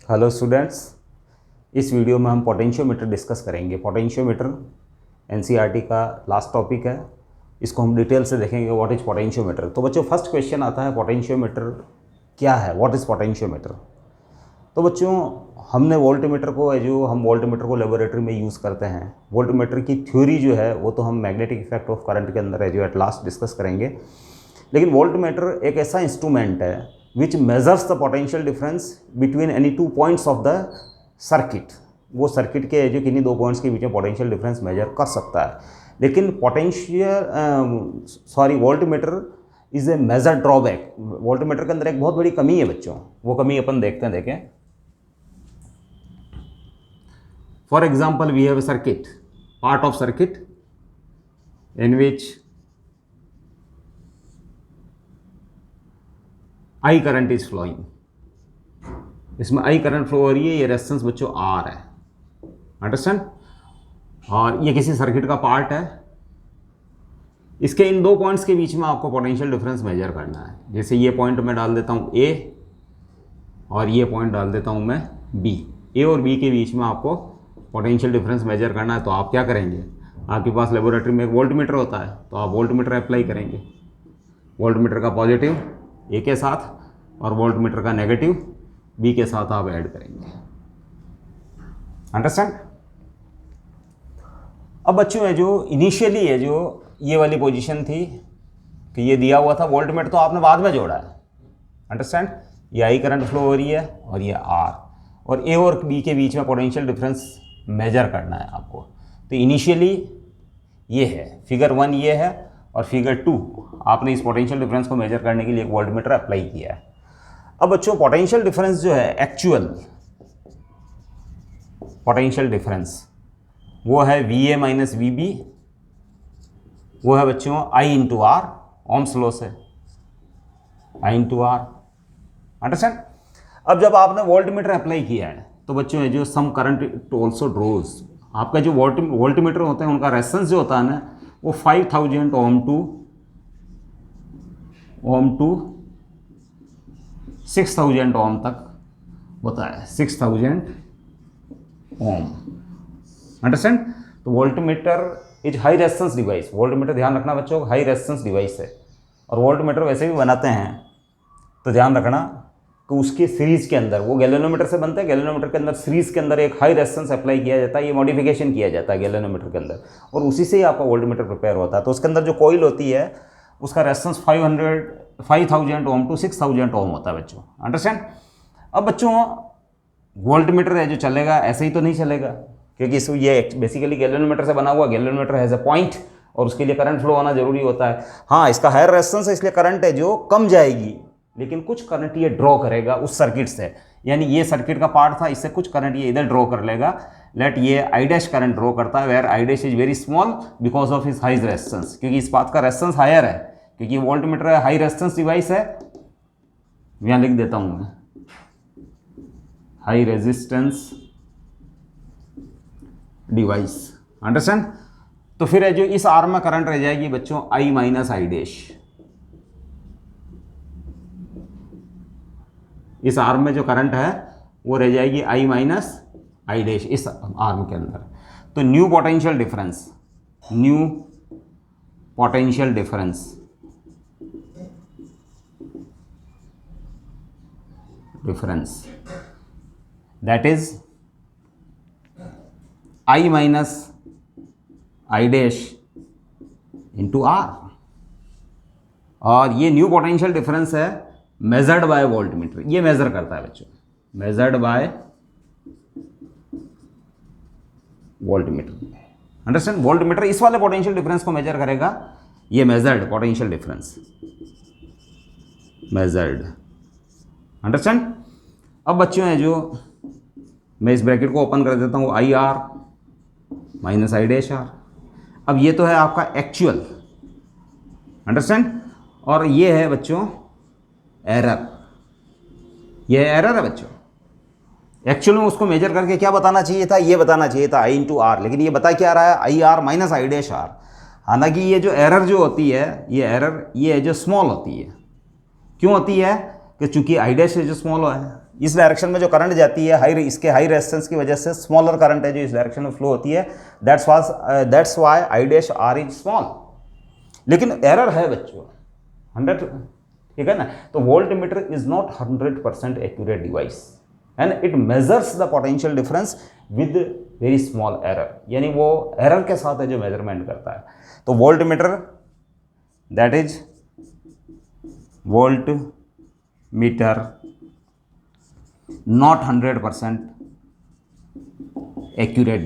Hello students, इस video में हम पोटेंशियोमीटर डिस्कस करेंगे। पोटेंशियोमीटर एनसीईआरटी का लास्ट टॉपिक है। इसको हम डिटेल से देखेंगे व्हाट इज़ पोटेंशियोमीटर। तो बच्चों फर्स्ट क्वेश्चन आता है पोटेंशियोमीटर क्या है, व्हाट इज़ पोटेंशियोमीटर। तो बच्चों हमने वोल्टमीटर को जो हम वोल्टमीटर को लेबोरेटरी में यूज़ करते हैं, वोल्टमीटर की थ्योरी जो है वो तो हम मैग्नेटिक इफेक्ट ऑफ करंट के अंदर है जो एट लास्ट डिस्कस करेंगे। लेकिन वोल्टमीटर एक ऐसा इंस्ट्रूमेंट है विच measures the potential difference between any two points of the circuit. वो सर्किट के जो किन्हीं दो पॉइंट्स के बीच में पोटेंशियल डिफरेंस मेजर कर सकता है। लेकिन voltmeter is a major drawback. Voltmeter के अंदर एक बहुत बड़ी कमी है बच्चों, वो कमी अपन देखते हैं। देखें, for example we have a circuit, part of circuit in which I current is flowing. इसमें आई करंट फ्लो हो रही है, ये रेजिस्टेंस बच्चों आर है, अंडरस्टैंड। और ये किसी सर्किट का पार्ट है। इसके इन दो पॉइंट्स के बीच में आपको पोटेंशियल डिफरेंस मेजर करना है। जैसे ये पॉइंट मैं डाल देता हूँ ए और ये पॉइंट डाल देता हूँ मैं बी। ए और बी के बीच में आपको पोटेंशियल डिफरेंस मेजर करना है। तो आप क्या करेंगे, आपके पास लेबोरेटरी में एक वोल्टमीटर होता है, तो आप वोल्टमीटर अप्लाई करेंगे। वोल्टमीटर का पॉजिटिव ए के साथ और वोल्टमीटर का नेगेटिव बी के साथ आप ऐड करेंगे, अंडरस्टैंड। अब बच्चों है जो इनिशियली है जो ये वाली पोजीशन थी कि ये दिया हुआ था, वोल्टमीटर तो आपने बाद में जोड़ा है, अंडरस्टैंड। ये आई करंट फ्लो हो रही है और ये आर, और ए और बी के बीच में पोटेंशियल डिफरेंस मेजर करना है आपको। तो इनिशियली ये है, फिगर 1 ये है, और फिगर 2 आपने इस पोटेंशियल डिफरेंस को मेजर करने के लिए एक वोल्टमीटर अप्लाई किया है। अब बच्चों पोटेंशियल डिफरेंस जो है, एक्चुअल पोटेंशियल डिफरेंस वो है VA माइनस VB, वो है बच्चों I into R, ohm's law से I इंटू आर, अंडरस्टैंड। अब जब आपने वोल्टमीटर अप्लाई किया है तो बच्चों है जो सम करंट इट ऑल्सो ड्रोज। आपका जो वोल्टमीटर होते हैं उनका रेजिस्टेंस जो होता है ना, वो 5000 ओम टू 6000 ओम तक होता है, 6000 ओम, अंडरस्टैंड। तो voltmeter is high resistance device. Voltmeter ध्यान रखना बच्चों, हाई रेजिस्टेंस डिवाइस है। और वोल्टमीटर वैसे भी बनाते हैं तो ध्यान रखना कि उसके सीरीज़ के अंदर, वो गैल्वेनोमीटर से बनता है, गैल्वेनोमीटर के अंदर सीरीज़ के अंदर एक हाई रेजिस्टेंस अप्लाई किया जाता है। ये मॉडिफिकेशन किया जाता है गैल्वेनोमीटर के अंदर, और उसी से ही आपका वोल्टमीटर प्रिपेयर होता है। तो उसके अंदर जो कॉइल होती है उसका रेजिस्टेंस 5000 ओम टू 6000 ओम होता है बच्चों, अंडरस्टैंड। अब बच्चों वोल्टमीटर है जो चलेगा ऐसे ही तो नहीं चलेगा, क्योंकि इसको ये बेसिकली गैल्वेनोमीटर से बना हुआ। गैल्वेनोमीटर हैज़ अ पॉइंट और उसके लिए करंट फ्लो होना जरूरी होता है। हाँ, इसका हायर रेजिस्टेंस है इसलिए करंट है जो कम जाएगी, लेकिन कुछ करंट ये ड्रॉ करेगा उस सर्किट से। यानी ये सर्किट का पार्ट था, इससे कुछ करंट ये इधर ड्रॉ कर लेगा। लेट ये आई डैश करंट ड्रॉ करता है, where I dash is very small because of his high resistance, क्योंकि इस बात का रेजिस्टेंस हायर है, क्योंकि वोल्टमीटर हाई रेजिस्टेंस डिवाइस है। यहाँ लिख देता हूँ मैं, हाई रेजिस्टेंस डिवाइस, अंडरस्टैंड। तो फिर है जो इस आर्म में करंट रह जाएगी बच्चों I माइनस आई डैश। इस आर्म में जो करंट है वो रह जाएगी I माइनस आई डैश इस आर्म के अंदर। तो new potential difference that is I minus I dash into R. और ये न्यू पोटेंशियल डिफरेंस है मेजर्ड बाय वोल्टमीटर। ये मेजर करता है बच्चों, measured by voltmeter, understand. Voltmeter इस वाले पोटेंशियल डिफरेंस को मेजर करेगा। ये measured potential difference, measured, understand. अब बच्चों है जो मैं इस ब्रैकेट को ओपन कर देता हूँ, IR minus I dash R. अब ये तो है आपका एक्चुअल, अंडरस्टैंड। और ये है बच्चों एरर, ये एरर है बच्चों। एक्चुअल में उसको मेजर करके क्या बताना चाहिए था, ये बताना चाहिए था I इंटू आर, लेकिन ये बता क्या रहा है IR minus I dash R. हालांकि ये जो एरर जो होती है, ये एरर ये है जो स्मॉल होती है। क्यों होती है कि चूंकि आई डैश है जो स्मॉल है, इस डायरेक्शन में जो करंट जाती है इसके हाई रेजिस्टेंस की वजह से स्मॉलर करंट है जो इस डायरेक्शन में फ्लो होती है, that's why I dash R is small. लेकिन एरर है बच्चों 100, ठीक है ना। तो volt meter is not 100% accurate device and it measures the potential difference with very small error, यानी वो एरर के साथ है जो मेजरमेंट करता है। तो volt metre that is volt meter not 100% accurate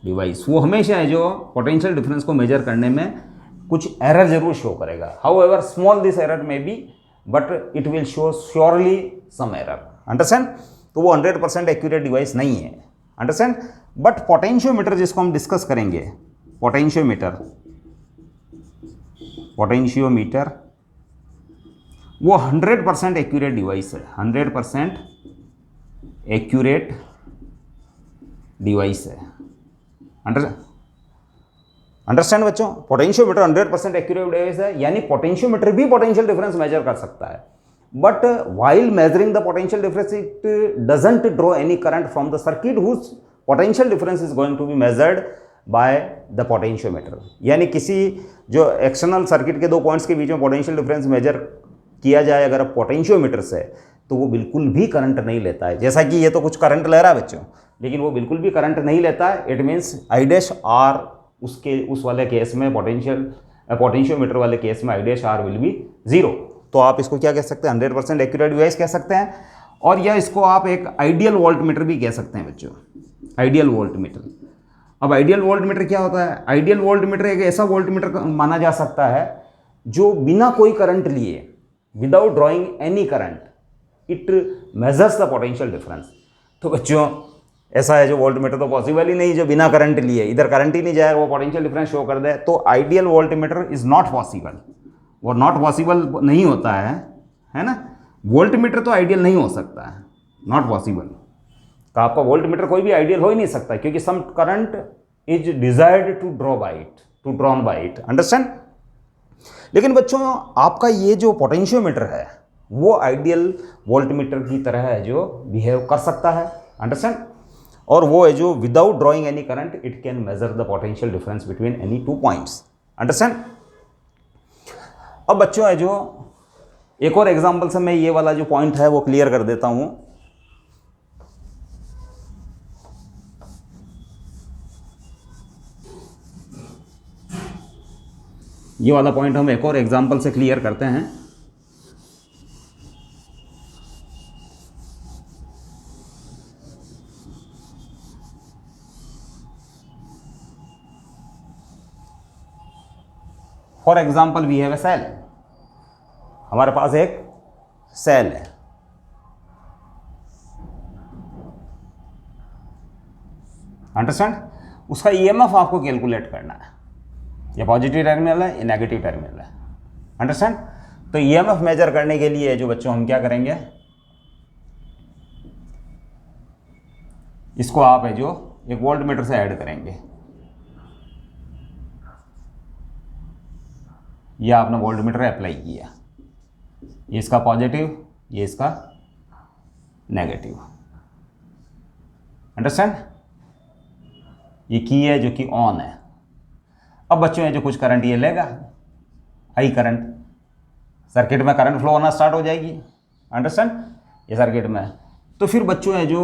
device, वो हमेशा है जो पोटेंशियल डिफरेंस को मेजर करने में कुछ एरर जरूर शो करेगा। However small this error may be but it will show surely some error, understand. तो वो 100% एक्यूरेट डिवाइस नहीं है, अंडरस्टैंड। बट पोटेंशियोमीटर जिसको हम डिस्कस करेंगे, पोटेंशियोमीटर वो 100% एक्यूरेट डिवाइस है, 100% एक्यूरेट डिवाइस है, अंडरस्टैंड बच्चों। पोटेंशियोमीटर 100% एक्यूरेट डिवाइस है, यानी पोटेंशियोमीटर भी पोटेंशियल डिफरेंस मेजर कर सकता है, but while measuring the potential difference it doesn't draw any current from the circuit whose potential difference is going to be measured by the potentiometer। यानी किसी जो external circuit के दो points के बीच में पोटेंशियल डिफरेंस मेजर किया जाए अगर पोटेंशियोमीटर से, तो वो बिल्कुल भी करंट नहीं लेता है। जैसा कि ये तो कुछ करंट ले रहा है बच्चों, लेकिन वो बिल्कुल भी करंट नहीं लेता है। It means I dash R उस वाले केस में पोटेंशियोमीटर वाले केस में I dash R will be 0। तो आप इसको क्या कह सकते हैं, 100% एक्यूरेट डिवाइस कह सकते हैं। और या इसको आप एक आइडियल वोल्ट मीटर भी कह सकते हैं बच्चों, आइडियल वोल्ट मीटर। अब आइडियल वोल्ट मीटर क्या होता है? आइडियल वोल्ट मीटर एक ऐसा वोल्ट मीटर माना जा सकता है जो बिना कोई करंट लिए, without drawing any current, it measures the potential difference. तो बच्चों ऐसा है जो वोल्ट मीटर तो पॉसिबल ही नहीं जो बिना करंट लिए, इधर करंट ही नहीं जाएगा वो पोटेंशियल डिफरेंस शो कर दे। तो ideal volt meter is not possible, वो नॉट पॉसिबल नहीं होता है ना। वोल्ट मीटर तो आइडियल नहीं हो सकता है, नॉट पॉसिबल। तो आपका वोल्ट मीटर कोई भी आइडियल हो ही नहीं सकता, क्योंकि some current is desired to drawn by it, understand. लेकिन बच्चों आपका ये जो पोटेंशियोमीटर है वो आइडियल वोल्ट मीटर की तरह है जो बिहेव कर सकता है, अंडरस्टैंड। और वो है जो without drawing any current it can measure the potential difference between any two points, understand. अब बच्चों है जो एक और एग्जांपल से मैं ये वाला जो पॉइंट है वो क्लियर कर देता हूं। ये वाला पॉइंट हम एक और एग्जांपल से क्लियर करते हैं। For example we have a cell, हमारे पास एक सेल है, अंडरस्टैंड। उसका ईएमएफ आपको कैलकुलेट करना है, ये पॉजिटिव टर्मिनल है, ये नेगेटिव टर्मिनल है, अंडरस्टैंड। तो ईएमएफ मेजर करने के लिए जो बच्चों हम क्या करेंगे, इसको आप है जो एक वोल्ट मीटर से ऐड करेंगे। ये आपने वोल्ट मीटर अप्लाई किया, ये इसका पॉजिटिव, ये इसका नेगेटिव, अंडरस्टैंड। ये की है जो कि ऑन है। अब बच्चों ये जो कुछ करंट ये लेगा, हाई करंट, सर्किट में करंट फ्लो होना स्टार्ट हो जाएगी, अंडरस्टैंड, ये सर्किट में। तो फिर बच्चों है जो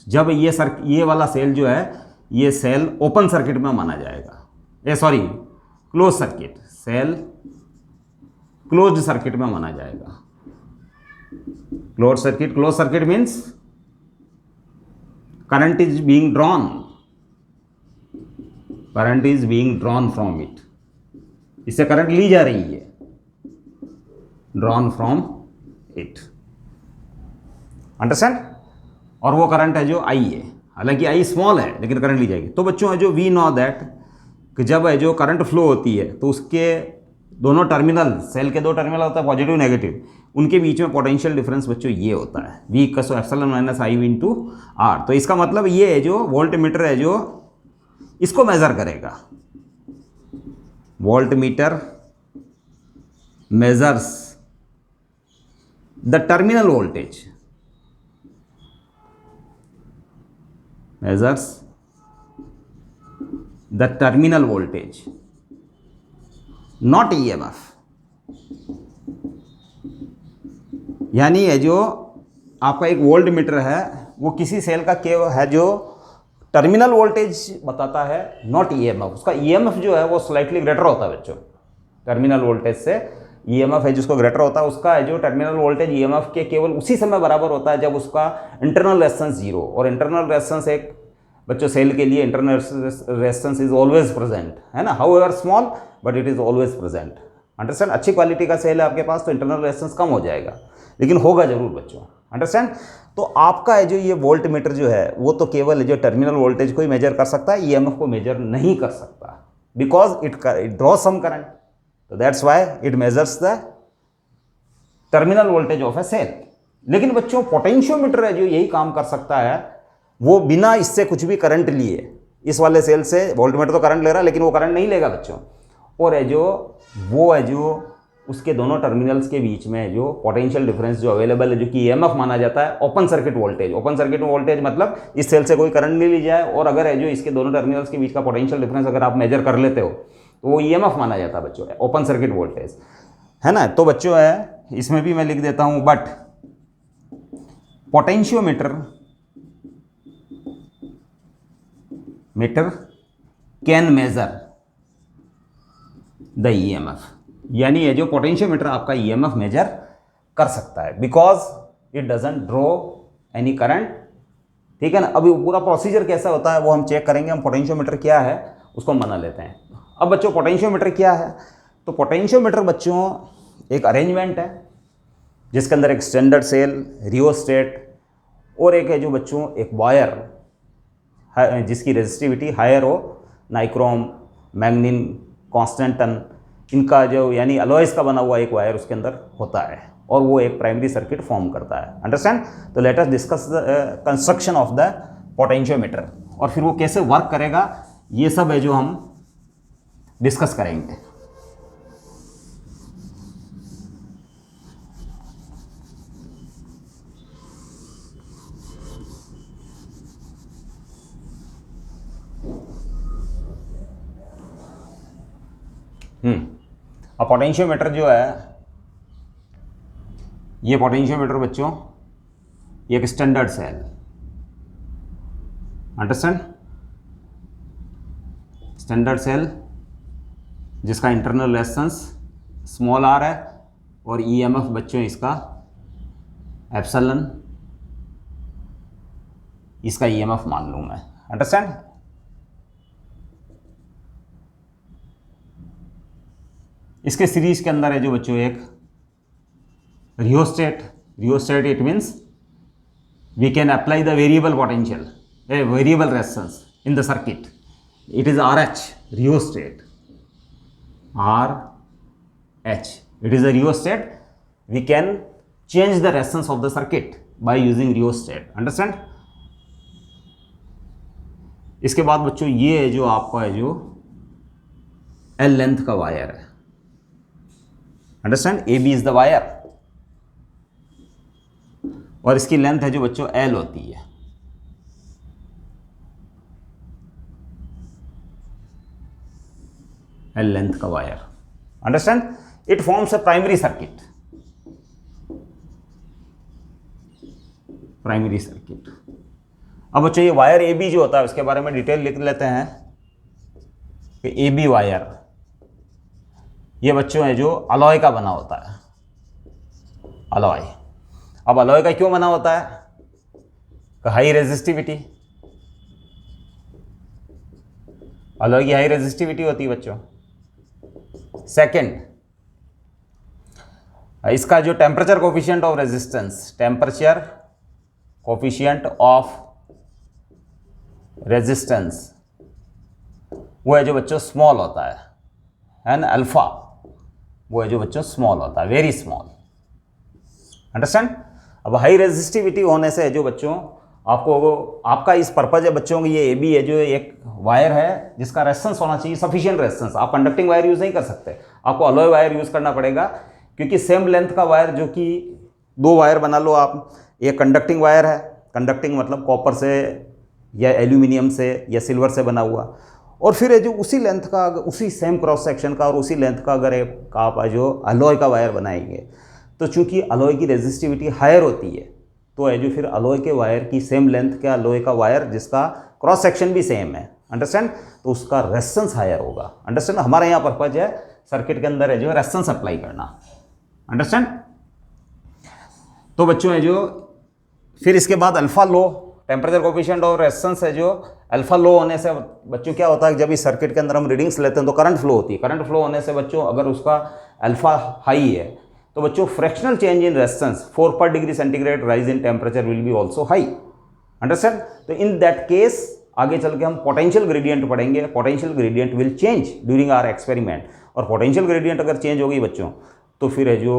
जब ये वाला सेल जो है, ये सेल ओपन सर्किट में माना जाएगा, sorry close circuit, cell closed circuit में माना जाएगा। Close circuit means current is being drawn from it, इससे करंट ली जा रही है, ड्रॉन फ्रॉम इट, अंडरस्टैंड। और वो करंट है जो आई है, हालांकि आई स्मॉल है लेकिन करंट ली जाएगी। तो बच्चों है जो वी नो दैट कि जब है जो करंट फ्लो होती है तो उसके दोनों टर्मिनल, सेल के दो टर्मिनल होता है पॉजिटिव नेगेटिव, उनके बीच में पोटेंशियल डिफरेंस बच्चों ये होता है V = ε-I × R। तो इसका मतलब ये है जो वोल्ट मीटर है जो इसको मेजर करेगा, volt meter measures the terminal voltage measures the terminal voltage not EMF. यानी ये जो आपका एक वोल्ट मीटर है वो किसी सेल का केवल है जो टर्मिनल वोल्टेज बताता है, नॉट ईएमएफ। उसका ईएमएफ जो है वो स्लाइटली ग्रेटर होता है बच्चों, टर्मिनल वोल्टेज से ईएमएफ है जिसको ग्रेटर होता है, उसका जो टर्मिनल वोल्टेज ईएमएफ के केवल उसी समय बराबर होता है जब उसका इंटरनल रेजिस्टेंस जीरो। और इंटरनल रेजिस्टेंस एक बच्चों सेल के लिए internal resistance is always present, है ना, how ever small but it is always present. Understand? अच्छी क्वालिटी का सेल है आपके पास तो इंटरनल रेजिस्टेंस कम हो जाएगा, लेकिन होगा जरूर बच्चों। अंडरस्टैंड? तो आपका जो ये वोल्ट मीटर जो है वो तो केवल जो टर्मिनल वोल्टेज को ही मेजर कर सकता है, ईएमएफ को मेजर नहीं कर सकता, because it draw some current. तो that's why it measures the terminal voltage of a cell. लेकिन बच्चों पोटेंशियोमीटर है जो यही काम कर सकता है, वो बिना इससे कुछ भी करंट लिए, इस वाले सेल से वोल्टमीटर तो करंट ले रहा है लेकिन वो करंट नहीं लेगा बच्चों, और है जो वो है जो उसके दोनों टर्मिनल्स के बीच में जो पोटेंशियल डिफरेंस जो अवेलेबल है, जो कि ईएमएफ माना जाता है, open circuit voltage. Open circuit voltage मतलब इस सेल से कोई करंट नहीं ली जाए, और अगर है जो इसके दोनों टर्मिनल्स के बीच का पोटेंशियल डिफरेंस अगर आप मेजर कर लेते हो तो वो ईएमएफ माना जाता है बच्चों, ओपन सर्किट वोल्टेज, है ना। तो बच्चों है इसमें भी मैं लिख देता हूं, but potentiometer can measure the EMF. यानी ये जो पोटेंशियोमीटर आपका ईएमएफ मेजर कर सकता है, because it doesn't draw any current. ठीक है ना। अभी पूरा प्रोसीजर कैसा होता है वो हम चेक करेंगे। हम पोटेंशियोमीटर क्या है उसको माना लेते हैं। अब बच्चों पोटेंशियोमीटर क्या है, तो पोटेंशियोमीटर बच्चों एक अरेंजमेंट है जिसके अंदर एक स्टैंडर्ड सेल, रियोस्टेट और एक है जो बच्चों एक वायर जिसकी रेजिस्टिविटी हायर हो, नाइक्रोम, मैग्नीन, कॉन्स्टेंटन, इनका जो यानी अलॉयस का बना हुआ एक वायर उसके अंदर होता है, और वो एक प्राइमरी सर्किट फॉर्म करता है। अंडरस्टैंड? तो let us discuss the construction of the potentiometer, और फिर वो कैसे वर्क करेगा ये सब है जो हम डिस्कस करेंगे। अब पोटेंशियोमीटर जो है, ये पोटेंशियोमीटर बच्चों ये एक standard cell, understand? Standard cell जिसका इंटरनल रेजिस्टेंस स्मॉल आर है, और ईएमएफ बच्चों इसका एप्सिलॉन, इसका ईएमएफ मान लूँ मैं। अंडरस्टैंड? इसके सीरीज के अंदर है जो बच्चों एक rheostat it means we can apply the variable potential, a variable resistance in the circuit, it is RH, rheostat, RH, it is a rheostat. We can change the resistance of the circuit by using rheostat. Understand? इसके बाद बच्चों ये है जो आपका है जो L length का वायर है। Understand? AB is the wire, और इसकी लेंथ है जो बच्चों L होती है। L लेंथ का wire. Understand? It forms a primary circuit. Primary circuit. अब बच्चों ये वायर AB जो होता है उसके बारे में डिटेल लिख लेते हैं कि AB वायर ये बच्चों है जो अलॉय का बना होता है। अलॉय। अब अलॉय का क्यों बना होता है? High resistivity. अलॉय की हाई रेजिस्टिविटी होती है बच्चों। सेकंड, इसका जो temperature coefficient of resistance, temperature coefficient of resistance वो है जो बच्चों स्मॉल होता है ना, अल्फा, वो है जो बच्चों स्मॉल होता है, वेरी स्मॉल। अंडरस्टैंड? अब हाई रेजिस्टिविटी होने से जो बच्चों आपको आपका इस पर्पज है बच्चों की, ये AB है जो एक वायर है जिसका रेजिस्टेंस होना चाहिए सफिशिएंट रेजिस्टेंस। आप कंडक्टिंग वायर यूज नहीं कर सकते, आपको अलॉय वायर यूज करना पड़ेगा, क्योंकि सेम लेंथ का वायर जो कि दो वायर बना लो आप, एक कंडक्टिंग वायर है, कंडक्टिंग मतलब कॉपर से या एल्यूमिनियम से या सिल्वर से बना हुआ, और फिर ये जो उसी लेंथ का, उसी सेम क्रॉस सेक्शन का और उसी लेंथ का अगर एक आप जो अलॉय का वायर बनाएंगे, तो चूंकि अलॉय की रेजिस्टिविटी हायर होती है, तो है जो फिर अलॉय के वायर की सेम लेंथ के अलॉय का वायर जिसका क्रॉस सेक्शन भी सेम है, अंडरस्टैंड, तो उसका रेजिस्टेंस हायर होगा, अंडरस्टैंड। हमारे यहाँ पर्पज है सर्किट के अंदर है जो रेजिस्टेंस अप्लाई करना, अंडरस्टैंड। तो बच्चों है जो फिर इसके बाद अल्फा लो, टेम्परेचर कोफिशिएंट और रेजिस्टेंस है जो अल्फा लो होने से बच्चों क्या होता है, जब इस सर्किट के अंदर हम रीडिंग्स लेते हैं तो करंट फ्लो होती है, करंट फ्लो होने से बच्चों अगर उसका अल्फा हाई है तो बच्चों फ्रैक्शनल चेंज इन रेजिस्टेंस 4 पर degree centigrade rise in temperature will be also high, understand. तो इन दैट केस आगे चल के हम पोटेंशियल ग्रेडियंट पढ़ेंगे, potential gradient will change during our experiment, और पोटेंशियल ग्रेडियंट अगर चेंज होगी बच्चों तो फिर है जो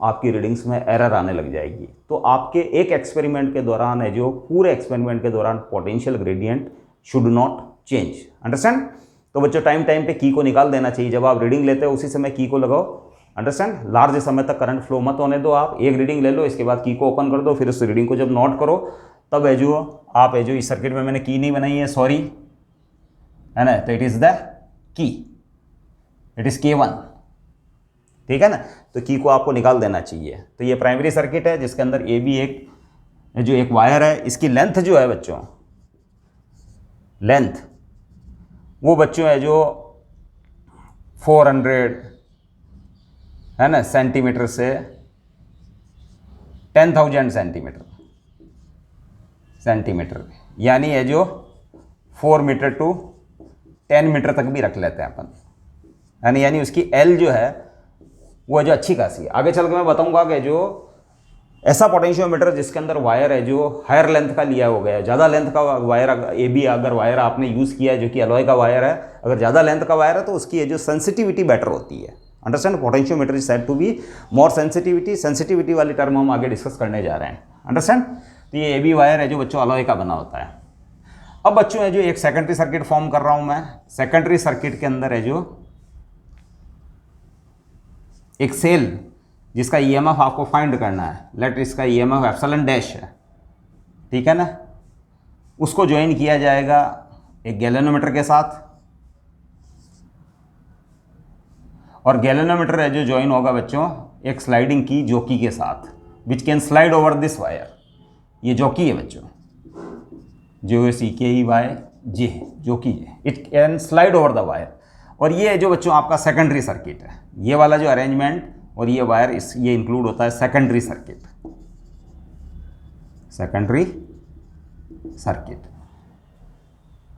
आपकी रीडिंग्स में एरर आने लग जाएगी। तो आपके एक एक्सपेरिमेंट के दौरान है जो पूरे एक्सपेरिमेंट के दौरान potential gradient should not change, understand. तो बच्चों टाइम टाइम पे की को निकाल देना चाहिए, जब आप रीडिंग लेते हो उसी समय की को लगाओ, अंडरस्टैंड। लार्ज समय तक करंट फ्लो मत होने दो, आप एक रीडिंग ले लो, इसके बाद की को ओपन कर दो, फिर उस रीडिंग को जब नोट करो तब है जो आप है जो इस सर्किट में मैंने की नहीं बनाई है, सॉरी, है ना, तो it is the key, it is K1, ठीक है ना। तो की को आपको निकाल देना चाहिए। तो ये प्राइमरी सर्किट है जिसके अंदर ए बी एक जो एक वायर है, इसकी लेंथ जो है बच्चों, लेंथ वो बच्चों है जो 400 है ना सेंटीमीटर से 10,000 सेंटीमीटर, यानी है जो 4 मीटर टू 10 मीटर तक भी रख लेते हैं अपन, यानी उसकी एल जो है वो जो अच्छी खासी है। आगे चल के मैं बताऊंगा कि जो ऐसा पोटेंशियोमीटर जिसके अंदर वायर है जो हायर लेंथ का लिया हो गया है, ज़्यादा लेंथ का वायर, ए बी अगर वायर आपने यूज़ किया है जो कि अलॉय का वायर है, अगर ज़्यादा लेंथ का वायर है तो उसकी ये जो सेंसिटिविटी बेटर होती है, understand. Potentiometer is said to be more sensitivity वाली टर्म हम आगे डिस्कस करने जा रहे हैं, अंडरस्टैंड। तो ये ए बी वायर है जो बच्चों अलॉय का बना होता है। अब बच्चों है जो एक सेकेंडरी सर्किट फॉर्म कर रहा हूँ मैं, सेकेंडरी सर्किट के अंदर है जो एक सेल जिसका ईएमएफ आपको फाइंड करना है, लेट इसका ईएमएफ एप्सिलॉन डैश है, ठीक है ना, उसको ज्वाइन किया जाएगा एक गैलेनोमीटर के साथ, और गैलेनोमीटर है जो ज्वाइन होगा बच्चों एक स्लाइडिंग की जॉकी के साथ, which can slide over this wire. ये जॉकी है बच्चों, JOCKEY जॉकी है, it can slide over the wire. और ये है जो बच्चों आपका सेकेंडरी सर्किट है, ये वाला जो अरेंजमेंट और ये वायर ये इंक्लूड होता है सेकेंडरी सर्किट,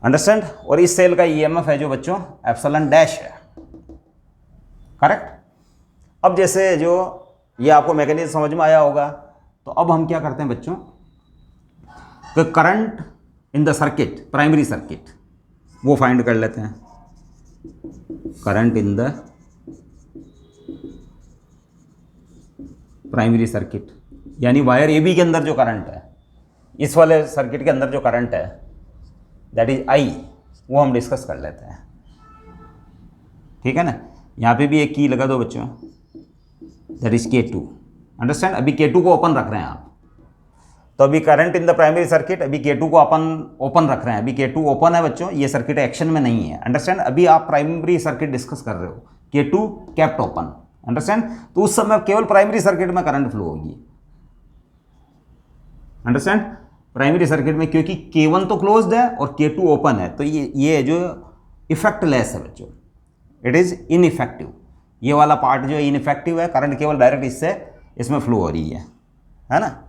अंडरस्टैंड। और इस सेल का ईएमएफ है जो बच्चों एप्सिलॉन डैश है, करेक्ट। अब जैसे जो ये आपको मैकेनिज्म समझ में आया होगा, तो अब हम क्या करते हैं बच्चों, तो current in the circuit, primary circuit वो फाइंड कर लेते हैं। Current in the primary circuit यानी वायर ए बी के अंदर जो करंट है, इस वाले सर्किट के अंदर जो करंट है दैट इज आई, वो हम डिस्कस कर लेते हैं, ठीक है ना। यहाँ पे भी एक की लगा दो बच्चों, दैट इज K2, अंडरस्टैंड। अभी K2 को ओपन रख रहे हैं आप, तो अभी current in the primary circuit, अभी K2 को अपन ओपन रख रहे हैं, अभी K2 ओपन है बच्चों, ये सर्किट एक्शन में नहीं है, अंडरस्टैंड। अभी आप प्राइमरी सर्किट डिस्कस कर रहे हो, K2 केप्ट ओपन, अंडरस्टैंड। तो उस समय केवल प्राइमरी सर्किट में करंट फ्लो होगी, अंडरस्टैंड। प्राइमरी सर्किट में क्योंकि K1 तो क्लोज्ड है और K2 ओपन है, तो ये जो इफेक्टलेस है बच्चों, इट इज इनइफेक्टिव। ये वाला पार्ट जो इनइफेक्टिव है, करंट केवल डायरेक्ट इसमें फ्लो हो रही है ना।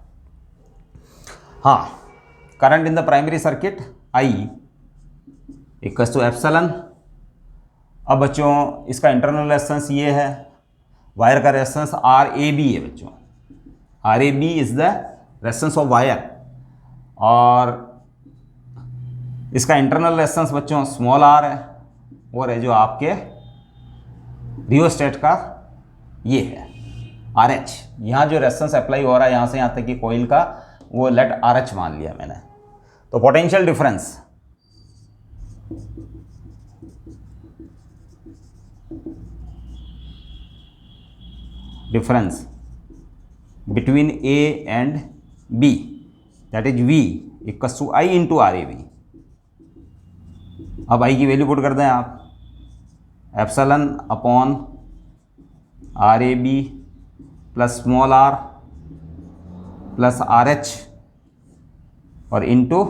हाँ, current in the primary circuit I equals to epsilon. अब बच्चों इसका इंटरनल रेजिस्टेंस ये है, वायर का रेजिस्टेंस RAB है बच्चों, RAB is the resistance of wire, और इसका इंटरनल रेजिस्टेंस बच्चों स्मॉल r है, और है जो आपके रियोस्टेट का ये है RH। यहाँ जो रेजिस्टेंस अप्लाई हो रहा है यहाँ से यहाँ तक की कॉइल का, वो लेट RH मान लिया मैंने। तो potential difference between A and B, that is V equals to I into R A B. अब आई की वैल्यू पुट कर दें आप, epsilon upon R A B plus small are plus R H और into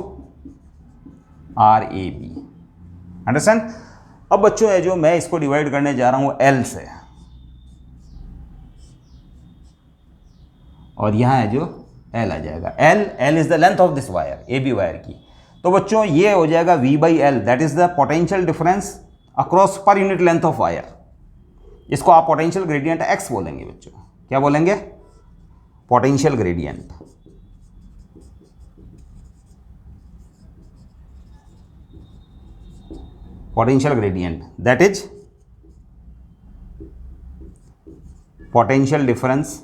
R A B. Understand. अब बच्चों है जो मैं इसको डिवाइड करने जा रहा हूं L से, और यहां है जो L आ जाएगा। L is the length of this wire, A B wire की। तो बच्चों ये हो जाएगा V by L, that is the potential difference across per unit length of wire. इसको आप पोटेंशियल ग्रेडियंट X बोलेंगे बच्चों। क्या बोलेंगे? Potential gradient. Potential gradient that is potential difference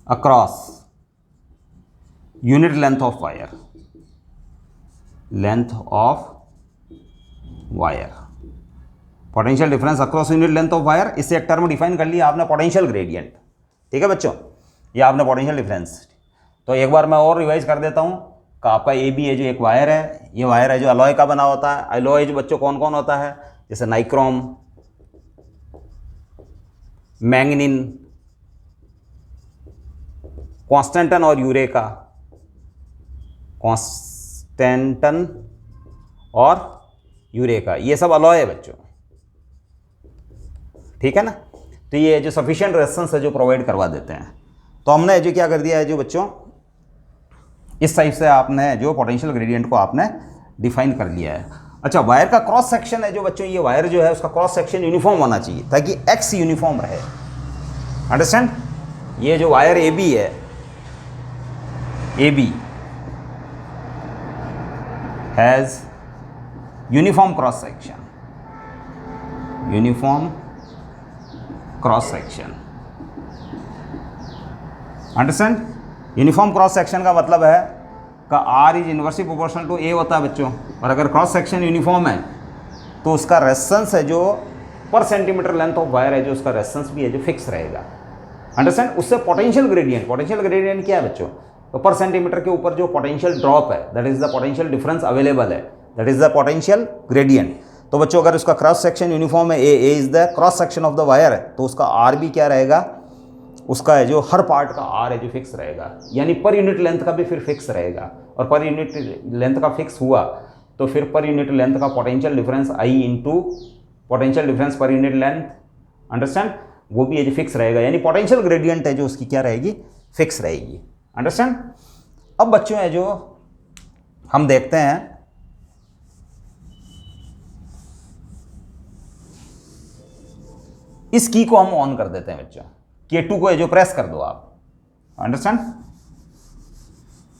across unit length of wire, length of wire, potential difference across unit length of wire. इससे एक term define कर लिया आपने, पोटेंशियल ग्रेडियंट। ठीक है बच्चों, ये आपने पोटेंशियल डिफरेंस। तो एक बार मैं और रिवाइज कर देता हूँ कि आपका ए बी है जो एक वायर है, ये वायर है जो अलॉय का बना होता है। अलॉय जो बच्चों कौन कौन होता है? जैसे नाइक्रोम, मैंगनीन, कॉन्स्टेंटन और यूरेका, कॉन्स्टेंटन और यूरेका, ये सब अलॉय है बच्चों। ठीक है ना। तो ये जो सफिशिएंट रेजिस्टेंस है जो प्रोवाइड करवा देते हैं। तो हमने जो क्या कर दिया है जो बच्चों, इस टाइप से आपने जो पोटेंशियल ग्रेडियंट को आपने डिफाइन कर लिया है। अच्छा, वायर का क्रॉस सेक्शन है जो बच्चों, ये वायर जो है उसका क्रॉस सेक्शन यूनिफॉर्म होना चाहिए ताकि एक्स यूनिफॉर्म रहे। अंडरस्टैंड। ये जो वायर ए बी है, A B has uniform cross section, uniform cross section. Understand. Uniform cross section का मतलब है का R is inversely proportional to A होता है बच्चों। और अगर क्रॉस सेक्शन यूनिफॉर्म है तो उसका रेजिस्टेंस है जो पर सेंटीमीटर लेंथ ऑफ वायर है जो उसका रेजिस्टेंस भी है जो फिक्स रहेगा। अंडरस्टैंड। उससे पोटेंशियल ग्रेडियंट, पोटेंशियल ग्रेडियंट क्या है बच्चों? तो पर सेंटीमीटर के ऊपर जो पोटेंशियल ड्रॉप है that is the potential difference available है, that is the potential gradient. तो बच्चों अगर उसका क्रॉस सेक्शन यूनिफॉर्म है, A is the cross section of the wire है, तो उसका आर भी क्या रहेगा? उसका है जो हर पार्ट का आर है जो फिक्स रहेगा, यानी पर यूनिट लेंथ का भी फिर फिक्स रहेगा। और पर यूनिट लेंथ का फिक्स हुआ तो फिर पर यूनिट लेंथ का potential difference I into potential difference पर यूनिट लेंथ, अंडरस्टैंड, वो भी है जो फिक्स रहेगा। यानी पोटेंशियल ग्रेडियंट है जो उसकी क्या रहेगी? फिक्स रहेगी। अंडरस्टैंड। अब बच्चों है जो हम देखते हैं इस की को हम ऑन कर देते हैं बच्चों। K2 को है जो प्रेस कर दो आप। अंडरस्टैंड।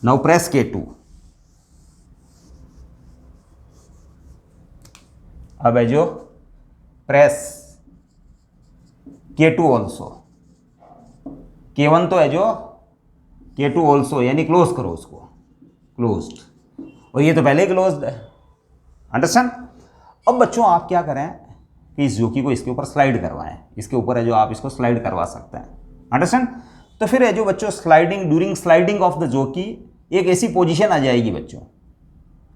Now press K2। अब है जो प्रेस K2 ऑल्सो। K1 तो है जो K2 ऑल्सो, यानी क्लोज करो उसको, क्लोज्ड। और ये तो पहले ही क्लोज्ड है। अंडरस्टैंड। अब बच्चों आप क्या करें कि इस जोकी को इसके ऊपर स्लाइड करवाएं। इसके ऊपर है जो आप इसको स्लाइड करवा सकते हैं। अंडरस्टैंड। तो फिर है जो बच्चों sliding, during sliding of the जोकी एक ऐसी पोजीशन आ जाएगी बच्चों।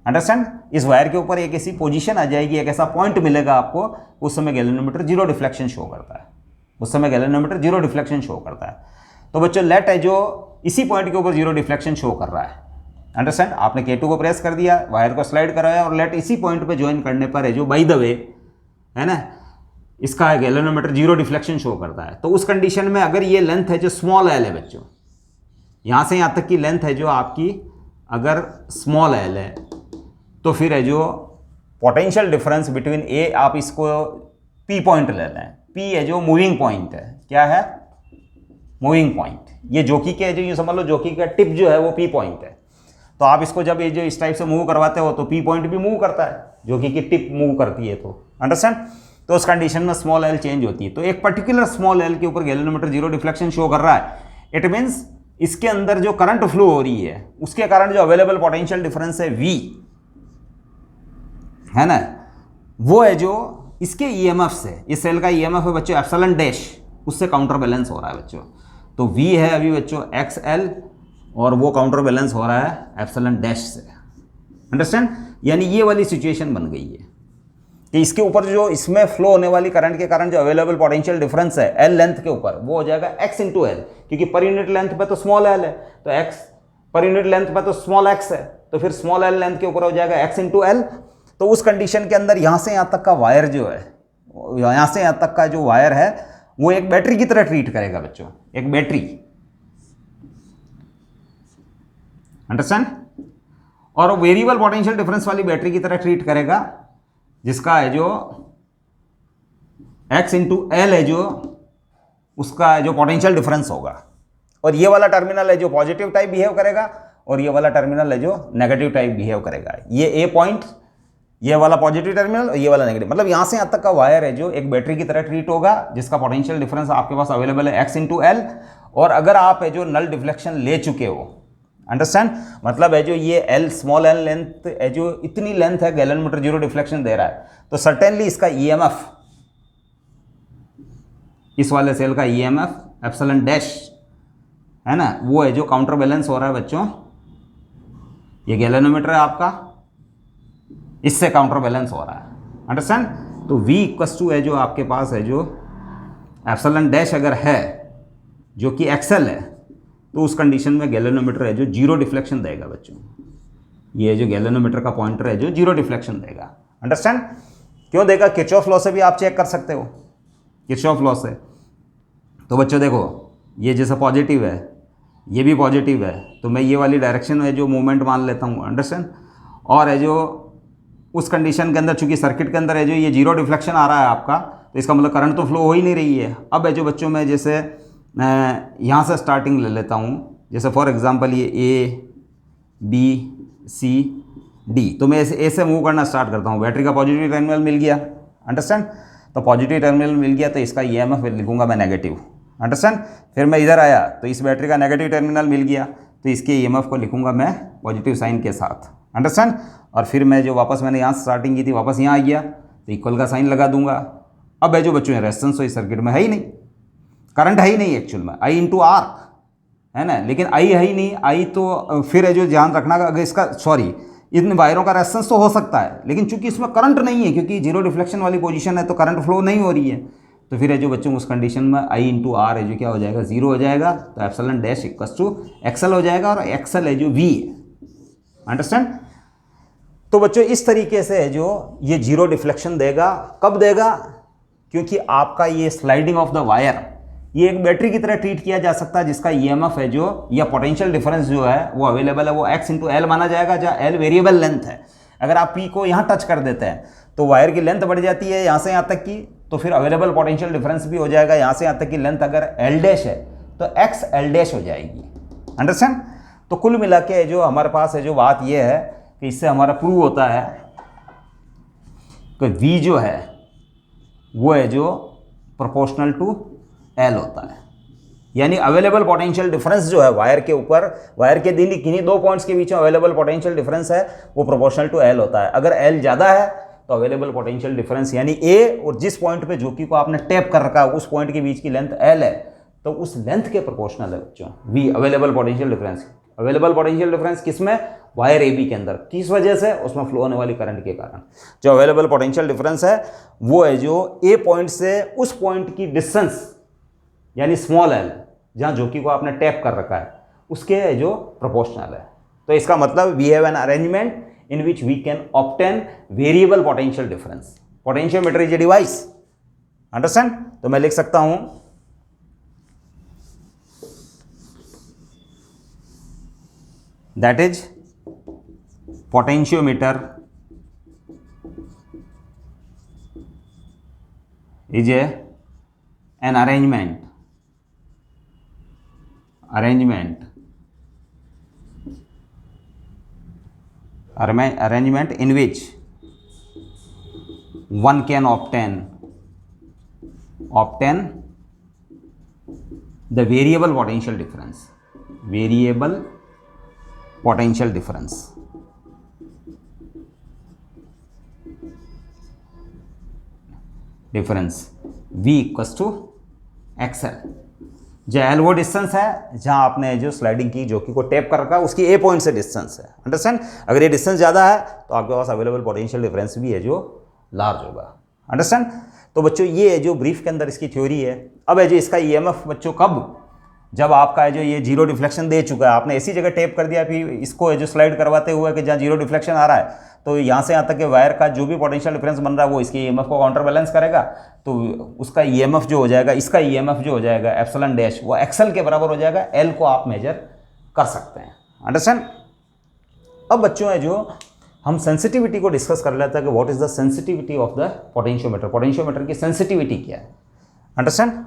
अंडरस्टैंड। इस वायर के ऊपर एक ऐसी पोजीशन आ जाएगी, एक ऐसा पॉइंट मिलेगा आपको, उस समय गैल्वेनोमीटर जीरो डिफ्लेक्शन शो करता है। उस समय गैल्वेनोमीटर जीरो डिफ्लेक्शन शो करता है। तो बच्चों लेट है जो इसी पॉइंट के ऊपर जीरो डिफ्लेक्शन शो कर रहा है। अंडरस्टैंड। आपने K2 को प्रेस कर दिया, वायर को स्लाइड कराया और लेट इसी पॉइंट पे ज्वाइन करने पर है जो बाय द वे है ना, इसका गैल्वेनोमीटर जीरो डिफ्लेक्शन शो करता है। तो उस कंडीशन में अगर ये लेंथ है जो स्मॉल एल है बच्चों, यहाँ से यहाँ तक की लेंथ है जो आपकी अगर स्मॉल एल है, तो फिर है जो पोटेंशियल डिफरेंस बिटवीन ए, आप इसको P पॉइंट ले लें। P है जो मूविंग पॉइंट है। क्या है? Moving point. ये जोकी के जो यूँ समझ लो जोकी का टिप जो है वो P पॉइंट है। तो आप इसको जब ये जो इस टाइप से मूव करवाते हो तो P पॉइंट भी मूव करता है, जोकी की टिप मूव करती है। तो अंडरस्टैंड। तो उस कंडीशन में स्मॉल एल चेंज होती है। तो एक पर्टिकुलर स्मॉल एल के ऊपर गैल्वेनोमीटर जीरो डिफ्लेक्शन शो कर रहा है। इट मीन्स इसके अंदर जो करंट फ्लो हो रही है उसके कारण जो अवेलेबल पोटेंशियल डिफरेंस है V, है ना, वो है जो इसके ईएमएफ से, इस सेल का ईएमएफ है बच्चों एप्सिलॉन डैश, उससे काउंटर बैलेंस हो रहा है बच्चों। तो V है अभी बच्चों XL और वो काउंटर बैलेंस हो रहा है एप्सिलॉन डैश से। अंडरस्टैंड? यानी ये वाली सिचुएशन बन गई है कि इसके ऊपर जो इसमें फ्लो होने वाली करंट के कारण जो अवेलेबल पोटेंशियल डिफरेंस है L लेंथ के ऊपर, वो हो जाएगा X इंटू एल, क्योंकि पर यूनिट लेंथ पे तो स्मॉल l है, तो X पर यूनिट लेंथ पे तो स्मॉल x है, तो फिर स्मॉल l लेंथ के ऊपर हो जाएगा X इंटू एल। तो उस कंडीशन के अंदर यहाँ से यहाँ तक का वायर जो है, यहाँ से यहाँ तक का जो वायर है वो एक बैटरी की तरह ट्रीट करेगा बच्चों, एक बैटरी। अंडरस्टैंड? और वेरिएबल पोटेंशियल डिफरेंस वाली बैटरी की तरह ट्रीट करेगा, जिसका है जो x इंटू एल है, जो उसका जो पोटेंशियल डिफरेंस होगा। और ये वाला टर्मिनल है जो पॉजिटिव टाइप बिहेव करेगा, और ये वाला टर्मिनल है जो नेगेटिव टाइप बिहेव करेगा। ये ए पॉइंट, ये वाला पॉजिटिव टर्मिनल और ये वाला नेगेटिव, मतलब यहां से यहां तक का वायर है जो एक बैटरी की तरह ट्रीट होगा, जिसका पोटेंशियल डिफरेंस आपके पास अवेलेबल है x इंटू एल। और अगर आप है जो नल डिफ्लेक्शन ले चुके हो, अंडरस्टैंड, मतलब है जो ये L स्मॉल l लेंथ है, जो इतनी लेंथ है गैलन जीरो डिफ्लेक्शन दे रहा है, तो सर्टेनली इसका EMF, इस वाले सेल का EMF एप्सिलॉन डैश है ना, वो है जो काउंटर बैलेंस हो रहा है बच्चों। ये गैलेनोमीटर है आपका, इससे काउंटर बैलेंस हो रहा है। अंडरस्टैंड? तो V इक्वस टू है जो आपके पास है जो एप्सिलॉन डैश अगर है जो कि XL है, तो उस कंडीशन में गैलेनोमीटर है जो जीरो डिफ्लेक्शन देगा बच्चों। ये जो गैलेनोमीटर का पॉइंटर है जो जीरो डिफ्लेक्शन देगा। अंडरस्टैंड? क्यों देगा? किरचॉफ लॉ से भी आप चेक कर सकते हो, किरचॉफ लॉ से। तो बच्चों देखो, ये जैसा पॉजिटिव है, ये भी पॉजिटिव है, तो मैं ये वाली डायरेक्शन में जो मूवमेंट मान लेता हूँ। अंडरस्टैंड? और है जो उस कंडीशन के अंदर, चूंकि सर्किट के अंदर है जो ये जीरो डिफ्लेक्शन आ रहा है आपका, तो इसका मतलब करंट तो फ्लो हो ही नहीं रही है। अब है जो बच्चों में जैसे यहाँ से स्टार्टिंग ले लेता हूँ, जैसे फॉर एग्जांपल ये A B C D, तो मैं ऐसे ए से मूव करना स्टार्ट करता हूँ। बैटरी का पॉजिटिव टर्मिनल मिल गया। अंडरस्टैंड? तो पॉजिटिव टर्मिनल मिल गया, तो इसका EMF लिखूंगा मैं नेगेटिव। अंडरस्टैंड? फिर मैं इधर आया तो इस बैटरी का नेगेटिव टर्मिनल मिल गया, तो इसके EMF को लिखूंगा मैं पॉजिटिव साइन के साथ। अंडरस्टैंड? और फिर मैं जो वापस मैंने यहाँ स्टार्टिंग की थी वापस यहाँ आ गया, तो इक्वल का साइन लगा दूंगा। अब है जो बच्चों रेजिस्टेंस तो इस सर्किट में है ही नहीं, करंट है ही नहीं एक्चुअल में, I इंटू आर है ना, लेकिन I है ही नहीं। I तो फिर है जो ध्यान रखना, अगर इसका सॉरी इन वायरों का रेजिस्टेंस तो हो सकता है, लेकिन चूंकि इसमें करंट नहीं है, क्योंकि जीरो डिफ्लेक्शन वाली पोजीशन है, तो करंट फ्लो नहीं हो रही है, तो फिर है जो बच्चों उस कंडीशन में I इंटू आर है जो क्या हो जाएगा, जीरो हो जाएगा। तो epsilon dash equals to XL हो जाएगा, और XL है जो V है। अंडरस्टैंड? तो बच्चों इस तरीके से है जो ये जीरो डिफ्लेक्शन देगा। कब देगा? क्योंकि आपका ये स्लाइडिंग ऑफ द वायर, ये एक बैटरी की तरह ट्रीट किया जा सकता है, जिसका EMF है जो, या पोटेंशियल डिफरेंस जो है वो अवेलेबल है, वो X इंटू एल माना जाएगा, जहाँ L वेरिएबल लेंथ है। अगर आप P को यहाँ टच कर देते हैं तो वायर की लेंथ बढ़ जाती है यहाँ से यहाँ तक की, तो फिर अवेलेबल पोटेंशियल डिफरेंस भी हो जाएगा यहाँ से यहाँ तक की लेंथ। अगर L डैश है तो X L डैश हो जाएगी। अंडरस्टैंड? तो कुल मिला के जो हमारे पास है जो बात ये है कि इससे हमारा प्रूव होता है कि V जो है वो है जो प्रोपोर्शनल टू L होता है। यानी अवेलेबल पोटेंशियल डिफरेंस जो है वायर के ऊपर, वायर के किन्हीं दो पॉइंट्स के बीच में अवेलेबल पोटेंशियल डिफरेंस है वो प्रोपोर्शनल टू L होता है। अगर L ज़्यादा है तो अवेलेबल पोटेंशियल डिफरेंस यानी A और जिस पॉइंट पे जोकी को आपने टैप कर रखा है उस पॉइंट के बीच की लेंथ L है, तो उस लेंथ के प्रोपोर्शनल है बच्चों V, available potential difference. Available potential difference किसमें? वायर AB के अंदर। किस वजह से? उसमें फ्लो होने वाली करंट के कारण। जो अवेलेबल पोटेंशियल डिफरेंस है वो है जो A पॉइंट से उस पॉइंट की डिस्टेंस यानी स्मॉल l, जहाँ जोकी को आपने टैप कर रखा है, उसके है जो प्रोपोर्शनल है। तो इसका मतलब we have an arrangement in which we can obtain variable potential difference. Potentiometer is a device. Understand? तो मैं लिख सकता हूं that is potentiometer is an arrangement in which one can obtain the variable potential difference. Difference V equals to XL. जो L वो distance है जहां आपने जो स्लाइडिंग की जो कि को टैप कर रखा है उसकी ए पॉइंट से डिस्टेंस है, अंडरस्टैंड। अगर ये डिस्टेंस ज़्यादा है तो आपके पास अवेलेबल पोटेंशियल डिफरेंस भी है जो लार्ज होगा, अंडरस्टैंड। तो बच्चों ये है जो ब्रीफ के अंदर इसकी थ्योरी है। अब है जो इसका ईएमएफ बच्चों कब, जब आपका है जो ये जीरो डिफ्लेक्शन दे चुका है, आपने ऐसी जगह टेप कर दिया फिर इसको है जो स्लाइड करवाते हुए कि जहाँ जीरो डिफ्लेक्शन आ रहा है, तो यहाँ से यहाँ तक के वायर का जो भी पोटेंशियल डिफरेंस बन रहा है वो इसके ईएमएफ को काउंटर बैलेंस करेगा। तो उसका ईएमएफ जो हो जाएगा, इसका ईएमएफ जो हो जाएगा एप्सिलॉन डैश, वो एक्सएल के बराबर हो जाएगा। एल को आप मेजर कर सकते हैं, अंडरस्टैंड। अब बच्चों है जो हम सेंसिटिविटी को डिस्कस कर लेते हैं कि what is the sensitivity of the potentiometer, potentiometer की सेंसिटिविटी क्या है, understand.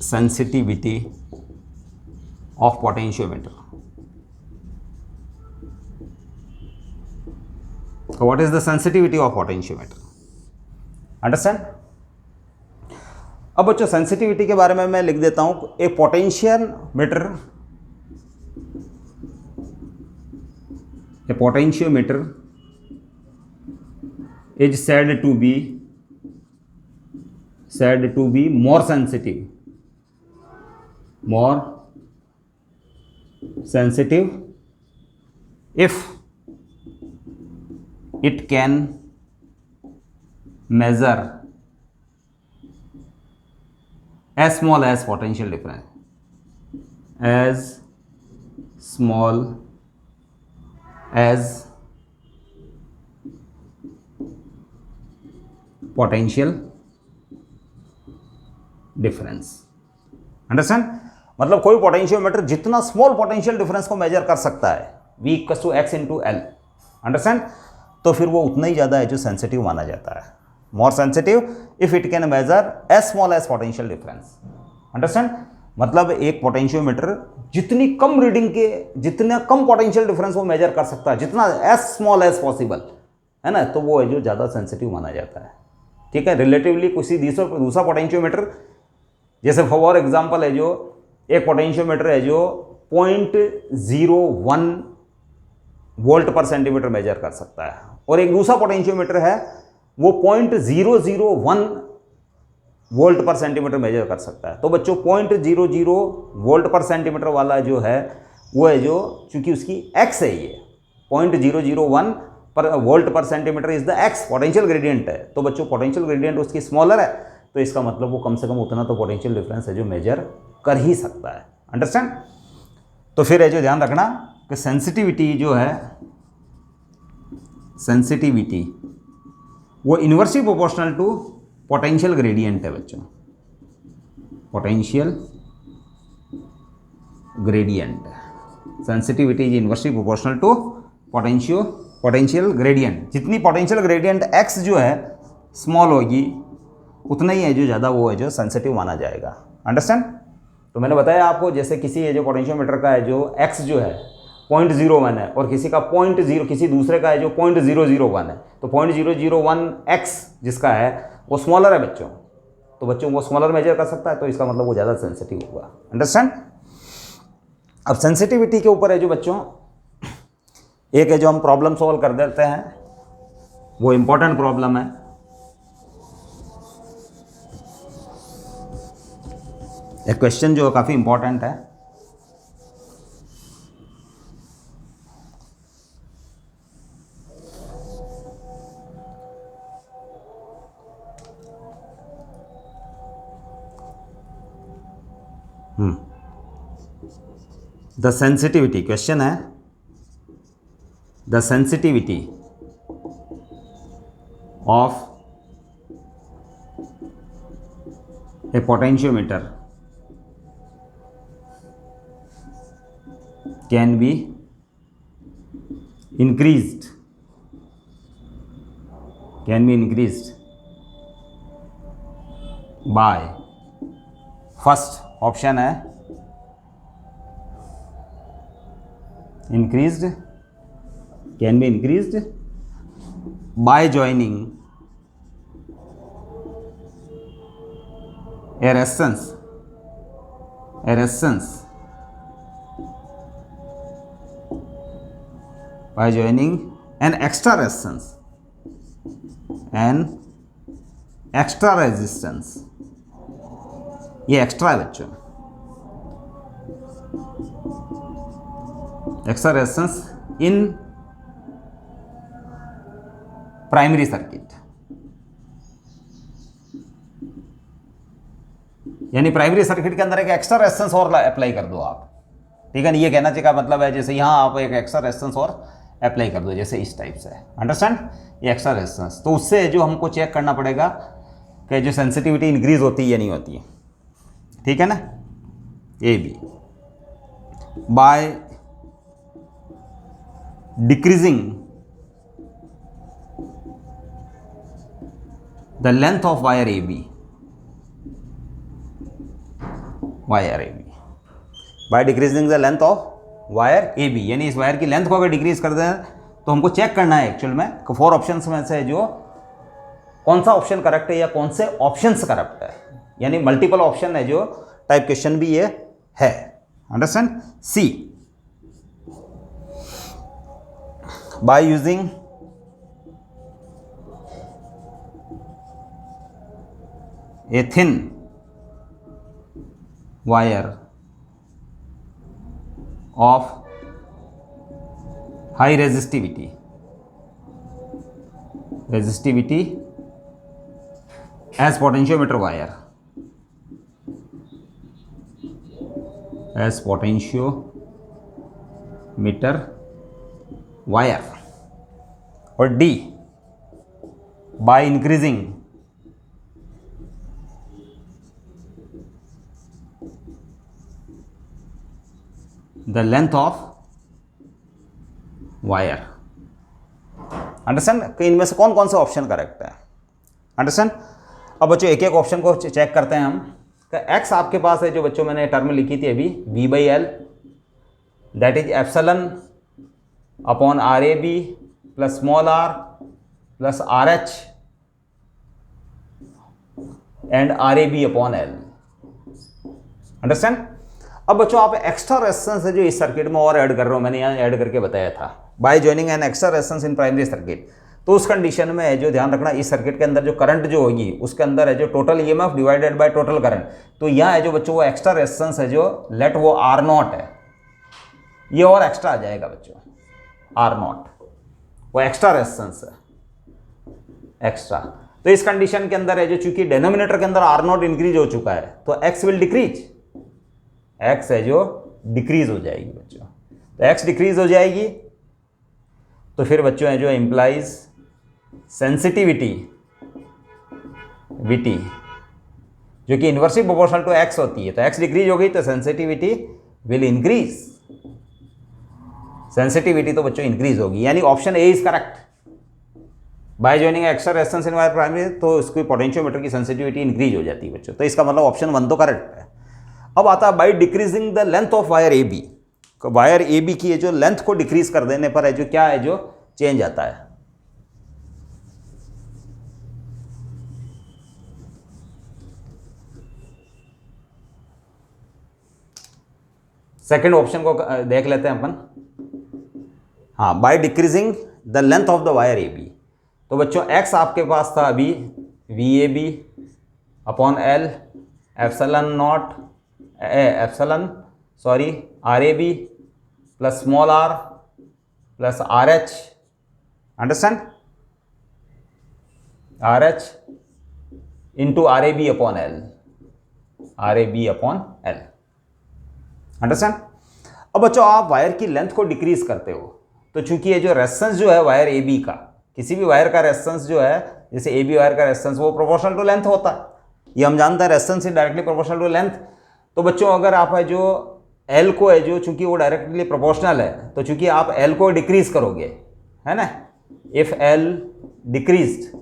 sensitivity of potentiometer. So what is the sensitivity of potentiometer, understand। अब बच्चों सेंसिटिविटी के बारे में मैं लिख देता हूं। ए potentiometer is said to be more sensitive if it can measure as small as potential difference, as small as potential difference, understand. मतलब कोई पोटेंशियोमीटर जितना स्मॉल पोटेंशियल डिफरेंस को मेजर कर सकता है V equals to X into L, understand. तो फिर वो उतना ही ज़्यादा है जो सेंसिटिव माना जाता है, more sensitive if it can measure as small as potential difference, understand. मतलब एक पोटेंशियोमीटर जितनी कम रीडिंग के, जितना कम पोटेंशियल डिफरेंस वो मेजर कर सकता है, जितना एज स्मॉल एज पॉसिबल, है ना, तो वो है जो ज़्यादा सेंसिटिव माना जाता है, ठीक है। रिलेटिवली किसी दूसरा पोटेंशियोमीटर, जैसे फॉर एग्जांपल है जो एक पोटेंशियोमीटर है जो 0.01 वोल्ट पर सेंटीमीटर मेजर कर सकता है, और एक दूसरा पोटेंशियोमीटर है वो 0.001 वोल्ट पर सेंटीमीटर मेजर कर सकता है। तो बच्चों 0.00 वोल्ट पर सेंटीमीटर वाला जो है वो है जो, चूंकि उसकी एक्स है, ये 0.001 पर वोल्ट पर centimetre is the x, potential gradient है। तो बच्चों पोटेंशियल ग्रेडियंट उसकी स्मॉलर है, तो इसका मतलब वो कम से कम उतना तो पोटेंशियल डिफरेंस है जो मेजर कर ही सकता है, अंडरस्टैंड। तो फिर है जो ध्यान रखना कि सेंसिटिविटी जो है, सेंसिटिविटी वो inversely proportional to potential gradient है बच्चों, potential gradient. Sensitivity is inversely proportional to potential gradient. जितनी पोटेंशियल ग्रेडियंट x जो है स्मॉल होगी उतना ही है जो ज़्यादा वो है जो सेंसिटिव माना जाएगा, अंडरस्टैंड। तो मैंने बताया आपको, जैसे किसी है जो पोटेंशियोमीटर का है जो x जो है 0.01 है और किसी का 0.0, किसी दूसरे का है जो 0.001 है, तो 0.001x जिसका है वो स्मॉलर है बच्चों, तो बच्चों वो स्मॉलर मेजर कर सकता है, तो इसका मतलब वो ज़्यादा सेंसिटिव होगा, अंडरस्टैंड। अब सेंसिटिविटी के ऊपर है जो बच्चों एक है जो हम प्रॉब्लम सॉल्व कर देते हैं, वो इंपॉर्टेंट प्रॉब्लम है। एक क्वेश्चन जो काफ़ी इंपॉर्टेंट है। द सेंसिटिविटी, क्वेश्चन है the sensitivity of a potentiometer can be increased, can be increased by, first option है increased, can be increased by joining a resistance by joining an extra resistance, ये extra है बच्चों, extra resistance in primary circuit, यानी primary circuit के अंदर एक extra resistance और apply कर दो आप, ठीक है ना। ये कहना चाहिए का मतलब है जैसे यहाँ आप एक एक्स्ट्रा रेजिस्टेंस और अप्लाई कर दो, जैसे इस टाइप से, अंडरस्टैंड, ये एक्स्ट्रा रेजिस्टेंस। तो उससे जो हमको चेक करना पड़ेगा कि जो सेंसिटिविटी इंक्रीज होती है या नहीं होती है, ठीक है ना। A B by decreasing the length of wire A B, wire A B by decreasing the length of wire A B, यानी इस वायर की लेंथ को अगर डिक्रीज कर दें तो हमको चेक करना है एक्चुअल में 4 ऑप्शंस में से जो कौन सा ऑप्शन करेक्ट है या कौन से ऑप्शंस करेक्ट है, यानी मल्टीपल ऑप्शन है जो टाइप क्वेश्चन भी ये है, understand. C by using a thin wire of high resistivity as potentiometer wire, as potentiometer wire, और D by increasing the length of wire, understand. कि इनमें से कौन कौन से ऑप्शन करेक्ट है, अंडरस्टैंड। अब बच्चों एक एक ऑप्शन को चेक करते हैं हम। एक्स आपके पास है जो बच्चों मैंने टर्म लिखी थी अभी, V by L that is epsilon upon R A B plus small are plus R H and R A B upon L, understand. अब बच्चों आप एक्स्ट्रा रेजिस्टेंस है जो इस सर्किट में और ऐड कर रहे हो, मैंने यहाँ ऐड करके बताया था, bye joining an extra resistance in primary circuit. तो उस कंडीशन में है जो ध्यान रखना, इस सर्किट के अंदर जो करंट जो होगी उसके अंदर है जो total EMF divided by total current. तो यहाँ है जो बच्चों वो एक्स्ट्रा रेजिस्टेंस है जो लेट वो आर नॉट है, ये और एक्स्ट्रा आ जाएगा बच्चों, आर नॉट वो एक्स्ट्रा रेजिस्टेंस है, एक्स्ट्रा। तो इस कंडीशन के अंदर है जो चूंकि डिनोमिनेटर के अंदर आर नॉट इंक्रीज हो चुका है तो एक्स विल डिक्रीज, एक्स है जो डिक्रीज हो जाएगी बच्चों। तो एक्स डिक्रीज हो जाएगी तो फिर बच्चों है जो इंप्लाइज सेंसिटिविटी वीटी जो कि इन्वर्सली प्रोपोर्शनल टू एक्स होती है, तो एक्स डिक्रीज हो गई तो सेंसिटिविटी विल इंक्रीज, सेंसिटिविटी तो बच्चों इंक्रीज होगी, यानी option A is correct. Bye joining extra resistance in wire primary तो इसकी पोटेंशियोमीटर की सेंसिटिविटी इंक्रीज हो जाती है बच्चों, तो इसका मतलब ऑप्शन 1 तो करेक्ट है। अब आता है by decreasing the length of wire A B, wire A B की जो लेंथ को डिक्रीज कर देने पर है जो क्या है जो चेंज आता है। सेकेंड ऑप्शन को देख लेते हैं अपन। हाँ, by decreasing the length of the wire A B, तो बच्चों एक्स आपके पास था अभी V A B upon L epsilon not R A B plus small are plus R H, understand, R H into R A B upon L, R A B upon L, understand. अब बच्चों आप wire की length को decrease करते हो तो चूंकि ये जो रेजिस्टेंस जो है वायर ए बी का, किसी भी वायर का रेजिस्टेंस जो है जैसे ए बी वायर का रेजिस्टेंस वो प्रोपोर्शनल टू लेंथ होता है, ये हम जानते हैं, resistance is directly proportional to length. तो बच्चों अगर आप है जो एल को है जो, चूंकि वो डायरेक्टली प्रोपोर्शनल है, तो चूंकि आप एल को डिक्रीज करोगे, है ना, if L decreased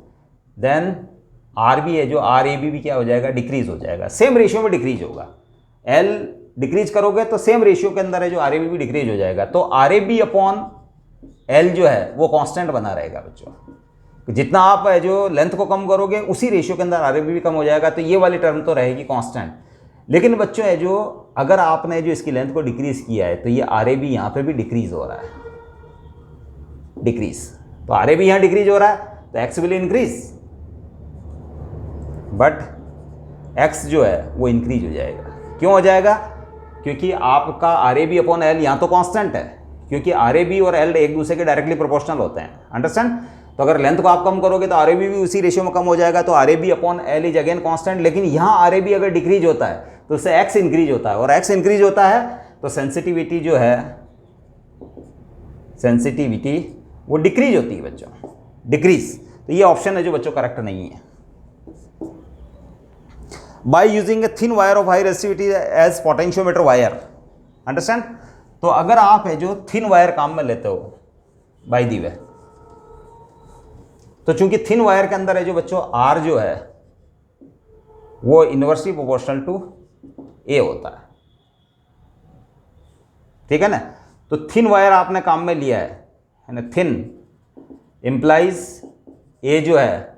then R B है जो, आर ए बी भी क्या हो जाएगा, डिक्रीज हो जाएगा, सेम रेशियो में डिक्रीज होगा। एल डिक्रीज करोगे तो सेम रेशियो के अंदर है जो आर ए बी भी डिक्रीज हो जाएगा, तो R A B upon L जो है वो कांस्टेंट बना रहेगा बच्चों। जितना आप है जो लेंथ को कम करोगे उसी रेशियो के अंदर आर ए बी भी कम हो जाएगा, तो ये वाली टर्म तो रहेगी कांस्टेंट। लेकिन बच्चों है जो, अगर आपने जो इसकी लेंथ को डिक्रीज किया है तो ये आर ए बी यहाँ पर भी डिक्रीज हो रहा है, डिक्रीज, तो आर ए बी यहाँ डिक्रीज हो रहा है तो x will increase, but x जो है वो इंक्रीज हो जाएगा। क्यों हो जाएगा? क्योंकि आपका R A B upon L यहाँ तो कांस्टेंट है, क्योंकि आर ए बी और एल एक दूसरे के डायरेक्टली प्रोपोर्शनल होते हैं, अंडरस्टैंड। तो अगर लेंथ को आप कम करोगे तो आर ए बी भी उसी रेशियो में कम हो जाएगा, तो R A B upon L is again constant. लेकिन यहाँ आर ए बी अगर डिक्रीज होता है तो उससे एक्स इंक्रीज होता है, और एक्स इंक्रीज होता है तो सेंसिटिविटी जो है, सेंसिटिविटी वो डिक्रीज होती है बच्चों, डिक्रीज। तो ये ऑप्शन है जो बच्चों करेक्ट नहीं है। By using a thin wire of high resistivity as potentiometer wire, understand? तो अगर आप है जो थिन वायर काम में लेते हो बाय दी वे, तो चूंकि थिन वायर के अंदर है जो बच्चों आर जो है वो इनवर्सली प्रोपोर्शनल टू ए होता है, ठीक है ना। तो थिन वायर आपने काम में लिया है ना, थिन इंप्लाइज ए जो है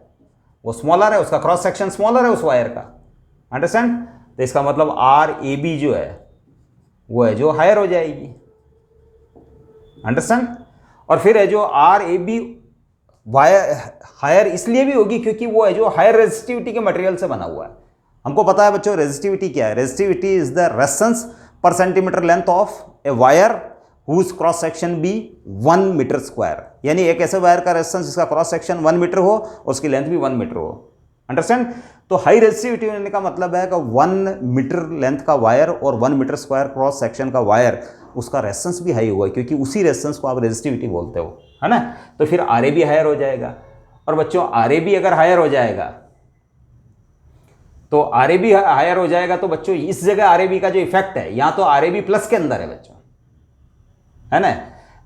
वो स्मॉलर है, उसका क्रॉस सेक्शन स्मॉलर है उस वायर का, अंडरस्टैंड। तो इसका मतलब आर ए बी जो है वो है जो हायर हो जाएगी, अंडरस्टैंड। और फिर है जो R A B wire higher इसलिए भी होगी क्योंकि वो है जो हायर रेजिस्टिविटी के मटेरियल से बना हुआ है। हमको पता है बच्चों रेजिस्टिविटी क्या है, resistivity is the resistance per centimetre length of a wire whose cross section be 1 metre square, यानी एक ऐसे वायर का रेजिस्टेंस जिसका क्रॉस सेक्शन 1 मीटर हो और उसकी लेंथ भी 1 मीटर हो, अंडरस्टैंड। तो हाई रेजिस्टिविटी होने का मतलब है कि 1 मीटर लेंथ का वायर और 1 मीटर स्क्वायर क्रॉस सेक्शन का वायर, उसका रेजिस्टेंस भी हाई होगा, क्योंकि उसी रेजिस्टेंस को आप रेजिस्टिविटी बोलते हो, है ना। तो फिर आर ए बी हायर हो जाएगा। और बच्चों आर ए बी अगर हायर हो जाएगा तो आर ए बी हायर हो जाएगा, तो बच्चों इस जगह आर ए बी का जो इफेक्ट है, यहाँ तो आर ए बी प्लस के अंदर है बच्चों, है ना।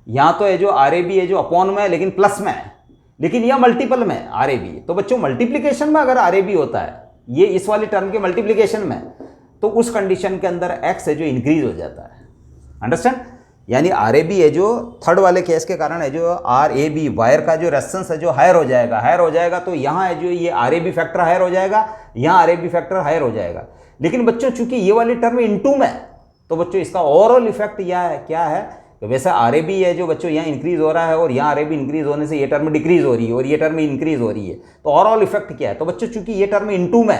यहाँ तो है जो आर ए बी है जो अपॉन में है लेकिन प्लस में है, लेकिन यह मल्टीपल में आर ए बी। तो बच्चों मल्टीप्लिकेशन में अगर आर ए बी होता है, ये इस वाली टर्म के मल्टीप्लिकेशन में, तो उस कंडीशन के अंदर एक्स है जो इंक्रीज हो जाता है, अंडरस्टैंड। यानी आर ए बी है जो थर्ड वाले केस के कारण है जो आर ए बी वायर का जो रेजिस्टेंस है जो हायर हो जाएगा, हायर हो जाएगा, तो यहाँ है जो ये R A B factor higher हो जाएगा, यहाँ R A B factor higher हो जाएगा। लेकिन बच्चों चूंकि ये वाली टर्म इनटू में, तो बच्चों इसका ओवरऑल इफेक्ट यह है क्या है, तो वैसे आर ए बी है जो बच्चों यहाँ इंक्रीज हो रहा है और यहाँ आर ए बी इंक्रीज होने से ये टर्म डिक्रीज हो रही है और ये टर्म इंक्रीज हो रही है, तो ओवरऑल इफेक्ट क्या है। तो बच्चों चूंकि ये टर्म इनटू में,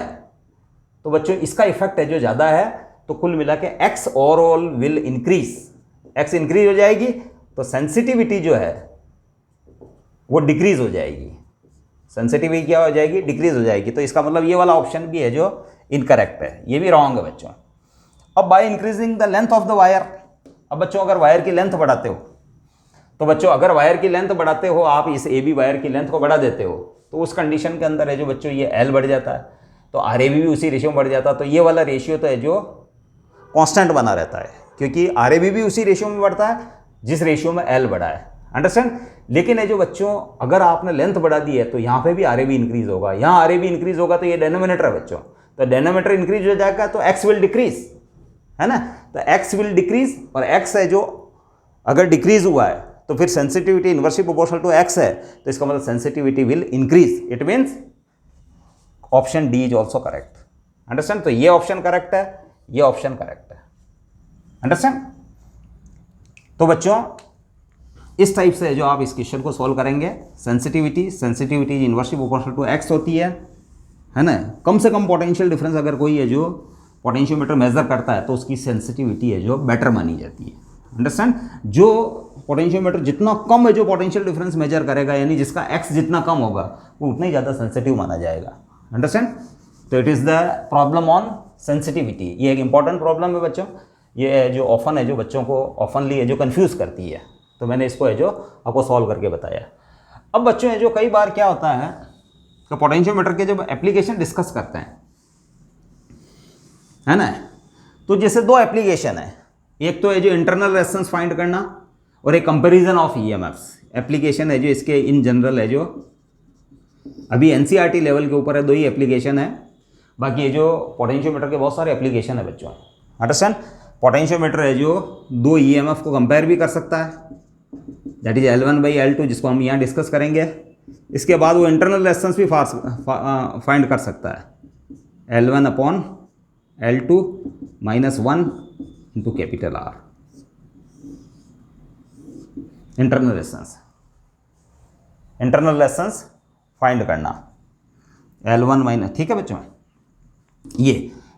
तो बच्चों इसका इफेक्ट है जो ज़्यादा है, तो कुल मिला के x overall will increase, x increase हो जाएगी, तो सेंसिटिविटी जो है वो डिक्रीज हो जाएगी, सेंसिटिविटी क्या हो जाएगी, डिक्रीज हो जाएगी। तो इसका मतलब ये वाला ऑप्शन भी है जो इनकरेक्ट है, ये भी रॉन्ग है बच्चों। अब by increasing the length of the wire, अब बच्चों अगर वायर की लेंथ बढ़ाते हो, तो बच्चों अगर वायर की लेंथ बढ़ाते हो आप, इस ए बी वायर की लेंथ को बढ़ा देते हो, तो उस कंडीशन के अंदर है जो बच्चों ये एल बढ़ जाता है, तो आर ए बी भी उसी रेशियो में बढ़ जाता है। तो ये वाला रेशियो तो है जो कांस्टेंट बना रहता है, क्योंकि आर ए बी भी उसी रेशियो में बढ़ता है जिस रेशियो में एल बढ़ा है, अंडरस्टैंड। लेकिन है जो बच्चों अगर आपने लेंथ बढ़ा दी है तो यहाँ पे भी आर ए बी इंक्रीज होगा, यहाँ आर ए बी इंक्रीज होगा, तो ये डेनोमिनेटर है बच्चों, तो डेनोमिनेटर इंक्रीज हो जाएगा तो एक्स विल डिक्रीज, है ना। तो एक्स विल डिक्रीज, और एक्स है जो अगर डिक्रीज हुआ है तो फिर sensitivity inversely proportional to x है, तो इसका मतलब sensitivity will increase, it means option D is also correct, understand. तो ये ऑप्शन करेक्ट है, ये ऑप्शन करेक्ट है, अंडरस्टैंड। तो बच्चों इस टाइप से जो आप इस क्वेश्चन को सॉल्व करेंगे, sensitivity inversely proportional to x होती है ना। कम से कम पोटेंशियल डिफरेंस अगर कोई है जो पोटेंशियोमीटर मेजर करता है तो उसकी सेंसिटिविटी है जो बेटर मानी जाती है, अंडरस्टैंड। जो पोटेंशियोमीटर जितना कम है जो पोटेंशियल डिफरेंस मेजर करेगा, यानी जिसका एक्स जितना कम होगा, वो उतना ही ज़्यादा सेंसिटिव माना जाएगा, अंडरस्टैंड। तो it is the problem on sensitivity. ये एक इंपॉर्टेंट प्रॉब्लम है बच्चों, ये जो ऑफन है जो बच्चों को ऑफनली है जो कंफ्यूज करती है, तो मैंने इसको है जो आपको सॉल्व करके बताया। अब बच्चों है जो कई बार क्या होता है कि पोटेंशियोमीटर के जब एप्लीकेशन डिस्कस करते हैं, है ना, तो जैसे दो एप्लीकेशन है, एक तो है जो इंटरनल रेजिस्टेंस फाइंड करना और एक कंपैरिजन ऑफ ईएमएफ्स। एप्लीकेशन है जो इसके इन जनरल है, जो अभी एनसीईआरटी लेवल के ऊपर है, 2 ही एप्लीकेशन है, बाकी ये जो पोटेंशियोमीटर के बहुत सारे एप्लीकेशन है बच्चों। अंडरस्टैंड? पोटेंशियोमीटर है जो 2 ईएमएफ को कंपेयर भी कर सकता है, दैट इज L1/L2, जिसको हम यहाँ डिस्कस करेंगे। इसके बाद वो इंटरनल रेजिस्टेंस भी फाइंड कर सकता है, L1/L2 -1 into capital R, internal resistance find करना L1 ठीक है बच्चों।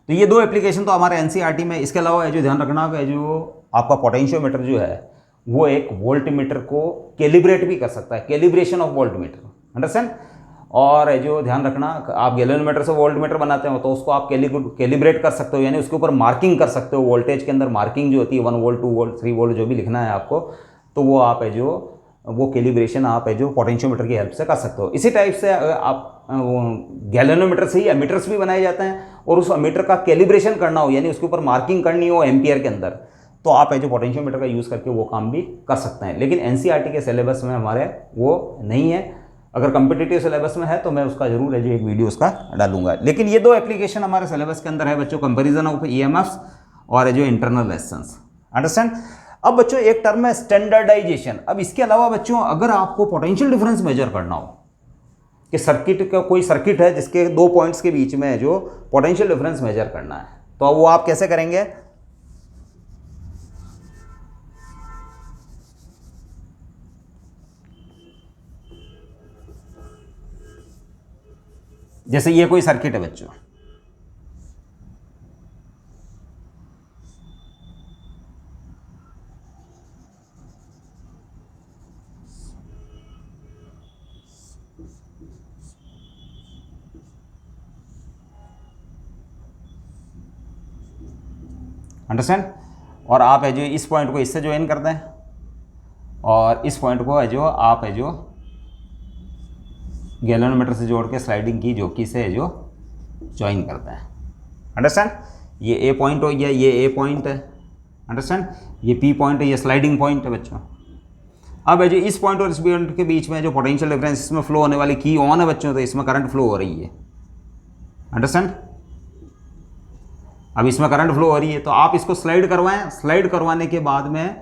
ये 2 एप्लीकेशन तो हमारे एनसीईआरटी में। इसके अलावा है जो ध्यान रखना है, जो आपका पोटेंशियोमीटर जो है वो एक वोल्टमीटर को कैलिब्रेट भी कर सकता है, कैलिब्रेशन ऑफ वोल्टमीटर, अंडरस्टैंड। और है जो ध्यान रखना, आप गैलोरीमीटर से वोल्टमीटर बनाते हो तो उसको आप कैलिब्रेट कर सकते हो, यानी उसके ऊपर मार्किंग कर सकते हो। वोल्टेज के अंदर मार्किंग जो होती है 1 वोल्ट 2 वोल्ट 3 वोल्ट जो भी लिखना है आपको, तो वो आप है जो वो कैलिब्रेशन आप है जो पोटेंशियोमीटर की हेल्प से कर सकते हो। इसी टाइप से आप गैलोरीमीटर से ही एमीटर्स भी बनाए जाते हैं, और उस एमीटर का कैलिब्रेशन करना हो, यानी उसके ऊपर मार्किंग करनी हो एम्पियर के अंदर, तो आप है जो पोटेंशियोमीटर का यूज़ करके वो काम भी कर सकते हैं। लेकिन एनसीईआरटी के सिलेबस में हमारे वो नहीं है। अगर कम्पिटिटिव सिलेबस में है तो मैं उसका जरूर है जो एक वीडियो उसका डालूंगा। लेकिन ये 2 एप्लीकेशन हमारे सिलेबस के अंदर है बच्चों, कंपेरिजन ऑफ ईएमएफ्स और जो इंटरनल रेजिस्टेंस, अंडरस्टैंड। अब बच्चों एक टर्म है स्टैंडर्डाइजेशन। अब इसके अलावा बच्चों अगर आपको पोटेंशियल डिफरेंस मेजर करना हो कि सर्किट का कोई सर्किट है जिसके 2 पॉइंट्स के बीच में जो पोटेंशियल डिफरेंस मेजर करना है, तो वो आप कैसे करेंगे? जैसे ये कोई सर्किट है बच्चों, अंडरस्टैंड। और आप है जो इस पॉइंट को इससे ज्वाइन करते हैं, और इस पॉइंट को है जो आप है जो गैलोरीमीटर से जोड़ के स्लाइडिंग की जोकी से है जो ज्वाइन करते हैं, अंडरस्टैंड। ये ए पॉइंट हो गया, ये ए पॉइंट है, अंडरस्टैंड। ये पी पॉइंट है, ये स्लाइडिंग पॉइंट है बच्चों। अब है जो इस पॉइंट और इस पॉइंट के बीच में जो पोटेंशियल डिफरेंस, इसमें फ्लो होने वाली की ऑन है बच्चों, तो इसमें करंट फ्लो हो रही है, अंडरस्टैंड। अब इसमें करंट फ्लो हो रही है, तो आप इसको स्लाइड करवाएं। स्लाइड करवाने के बाद में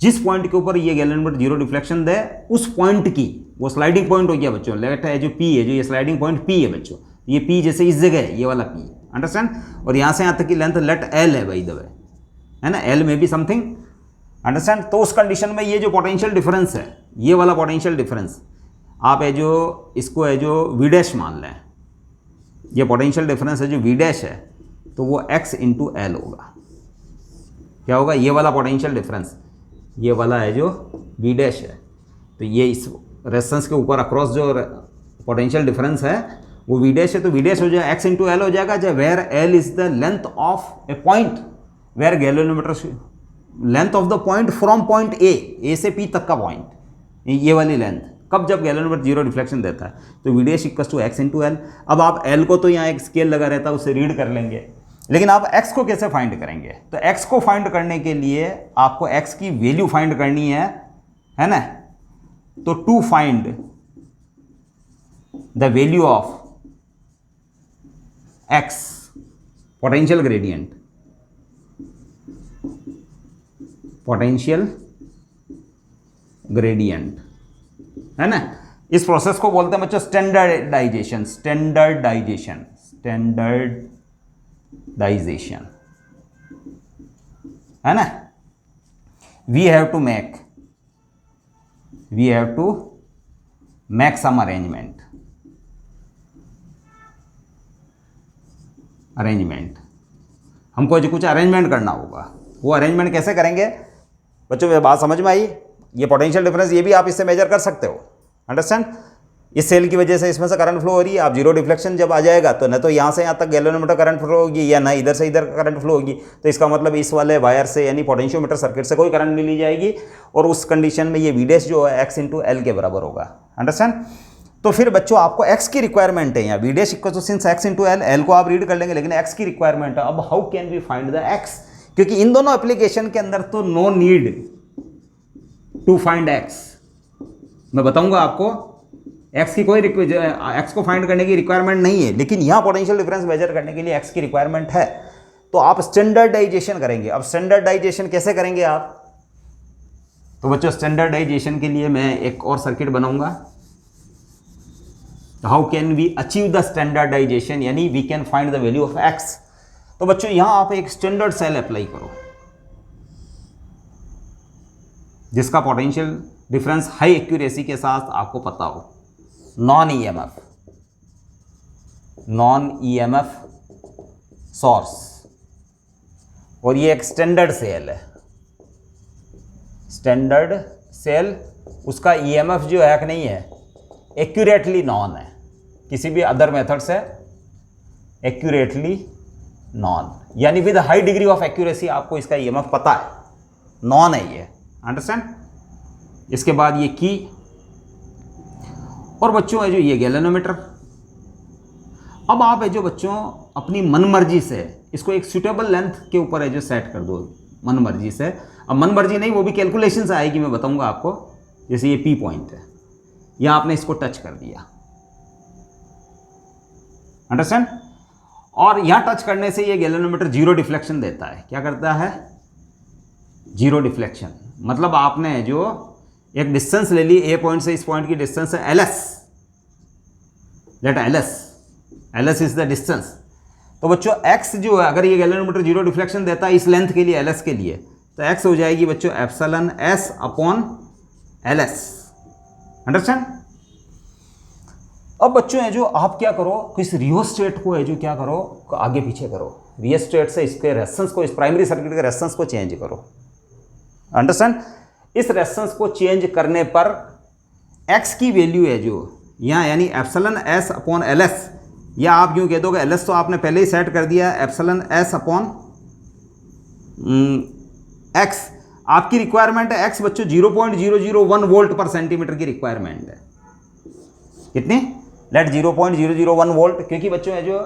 जिस पॉइंट के ऊपर ये गैलोरीमीटर 0 डिफ्लेक्शन दे, उस पॉइंट की वो स्लाइडिंग पॉइंट हो गया बच्चों। लेफ्ट है जो पी है, जो ये स्लाइडिंग पॉइंट पी है बच्चों, ये पी जैसे इस जगह है, ये वाला पी, अंडरस्टैंड। और यहाँ से यहाँ तक की लेंथ लेट एल है बाय द वे, है ना, एल में भी समथिंग, अंडरस्टैंड। तो उस कंडीशन में ये जो पोटेंशियल डिफरेंस है, ये वाला पोटेंशियल डिफरेंस आप है जो इसको है जो वी डैश मान लें। ये पोटेंशियल डिफरेंस है जो वी डैश है, तो वो x इंटू एल होगा। क्या होगा? ये वाला पोटेंशियल डिफरेंस, ये वाला है जो v डैश है, तो ये इस रेजिस्टेंस के ऊपर अक्रॉस जो पोटेंशियल डिफरेंस है वो v डैश है, तो v डैश हो जाएगा x इंटू एल हो जाएगा, जब where l is the length of a point where galvanometer, length of the point from point A से p तक का पॉइंट, ये वाली लेंथ, कब जब गैलोरीमीटर 0 डिफ्लेक्शन देता है, तो v dash equals to x into L. अब आप l को तो यहाँ एक स्केल लगा रहता है, उससे रीड कर लेंगे, लेकिन आप x को कैसे फाइंड करेंगे? तो x को फाइंड करने के लिए आपको x की वैल्यू फाइंड करनी है ना। तो to find the value of x, potential gradient, है ना, इस प्रोसेस को बोलते हैं बच्चों स्टैंडर्डाइजेशन। है ना। We have to make some arrangement. हमको जो कुछ अरेंजमेंट करना होगा, वो अरेंजमेंट कैसे करेंगे बच्चों? ये बात समझ में आई? ये पोटेंशियल डिफरेंस ये भी आप इससे मेजर कर सकते हो, अंडरस्टैंड। इस सेल की वजह से इसमें से करंट फ्लो हो रही है, आप 0 डिफ्लेक्शन जब आ जाएगा तो न तो यहाँ से यहाँ तक गैलोरीमीटर करंट फ्लो होगी, या ना इधर से इधर करंट फ्लो होगी, तो इसका मतलब इस वाले वायर से यानी पोटेंशियोमीटर सर्किट से कोई करंट नहीं ली जाएगी, और उस कंडीशन में ये वी डैश जो है x इंटू एल के बराबर होगा, अंडरस्टैंड। तो फिर बच्चों आपको x की रिक्वायरमेंट है, यहाँ V dash equal to since x into L, L को आप रीड कर लेंगे, लेकिन x की रिक्वायरमेंट है। अब how can we find the x? क्योंकि इन दोनों एप्लीकेशन के अंदर तो no need to find x. मैं बताऊंगा आपको एक्स की कोई एक्स को फाइंड करने की रिक्वायरमेंट नहीं है, लेकिन यहां पोटेंशियल डिफरेंस मेजर करने के लिए एक्स की रिक्वायरमेंट है। तो आप स्टैंडर्डाइजेशन करेंगे। अब स्टैंडर्डाइजेशन कैसे करेंगे आप? तो बच्चों स्टैंडर्डाइजेशन के लिए मैं एक और सर्किट बनाऊंगा। How can we achieve the standardization, यानी we can find the value of X. तो बच्चों यहां आप एक स्टैंडर्ड सेल अप्लाई करो जिसका पोटेंशियल डिफरेंस हाई एक्यूरेसी के साथ आपको पता हो, नॉन ईएमएफ सोर्स, और ये एक स्टैंडर्ड सेल है। स्टैंडर्ड सेल, उसका ईएमएफ जो है कि नहीं है, एक्यूरेटली नॉन है, किसी भी अदर मेथड से एक्यूरेटली नॉन, यानी with high degree of accuracy आपको इसका ईएमएफ पता है, नॉन है ये। अंडरस्टैंड? इसके बाद ये की, और बच्चों है जो ये गैल्वेनोमीटर। अब आप है जो बच्चों अपनी मनमर्जी से इसको एक सुटेबल लेंथ के ऊपर है जो सेट कर दो, मनमर्जी से। अब मनमर्जी नहीं, वो भी कैलकुलेशन से आएगी, मैं बताऊंगा आपको। जैसे ये पी पॉइंट है, यहां आपने इसको टच कर दिया, अंडरस्टैंड? और यहां टच करने से ये गैल्वेनोमीटर जीरो डिफ्लेक्शन देता है। क्या करता है? Zero deflection. मतलब आपने जो एक डिस्टेंस ले ली, ए पॉइंट से इस पॉइंट की डिस्टेंस है L S, let L S is the distance. तो बच्चों एक्स जो है, अगर ये गैल्वेनोमीटर जीरो डिफ्लेक्शन देता है इस लेंथ के लिए, एल एस के लिए, तो एक्स हो जाएगी बच्चों epsilon S upon L S. Understand? अब बच्चों है जो आप क्या करो, इस रियोस्टेट को है जो क्या करो, आगे पीछे करो। रियोस्टेट से इसके रेजिस्टेंस को, इस प्राइमरी सर्किट के रेजिस्टेंस को चेंज करो। अंडरस्टैंड? इस रेजिस्टेंस को चेंज करने पर एक्स की वैल्यू है जो यहाँ, यानी epsilon S upon L S, या आप यूँ कह दोगे एल एस तो आपने पहले ही सेट कर दिया, एप्सिलॉन एस अपॉन एक्स। आपकी रिक्वायरमेंट है एक्स बच्चों 0.001 वोल्ट पर सेंटीमीटर की रिक्वायरमेंट है। कितनी? लेट 0.001 वोल्ट, क्योंकि बच्चों है जो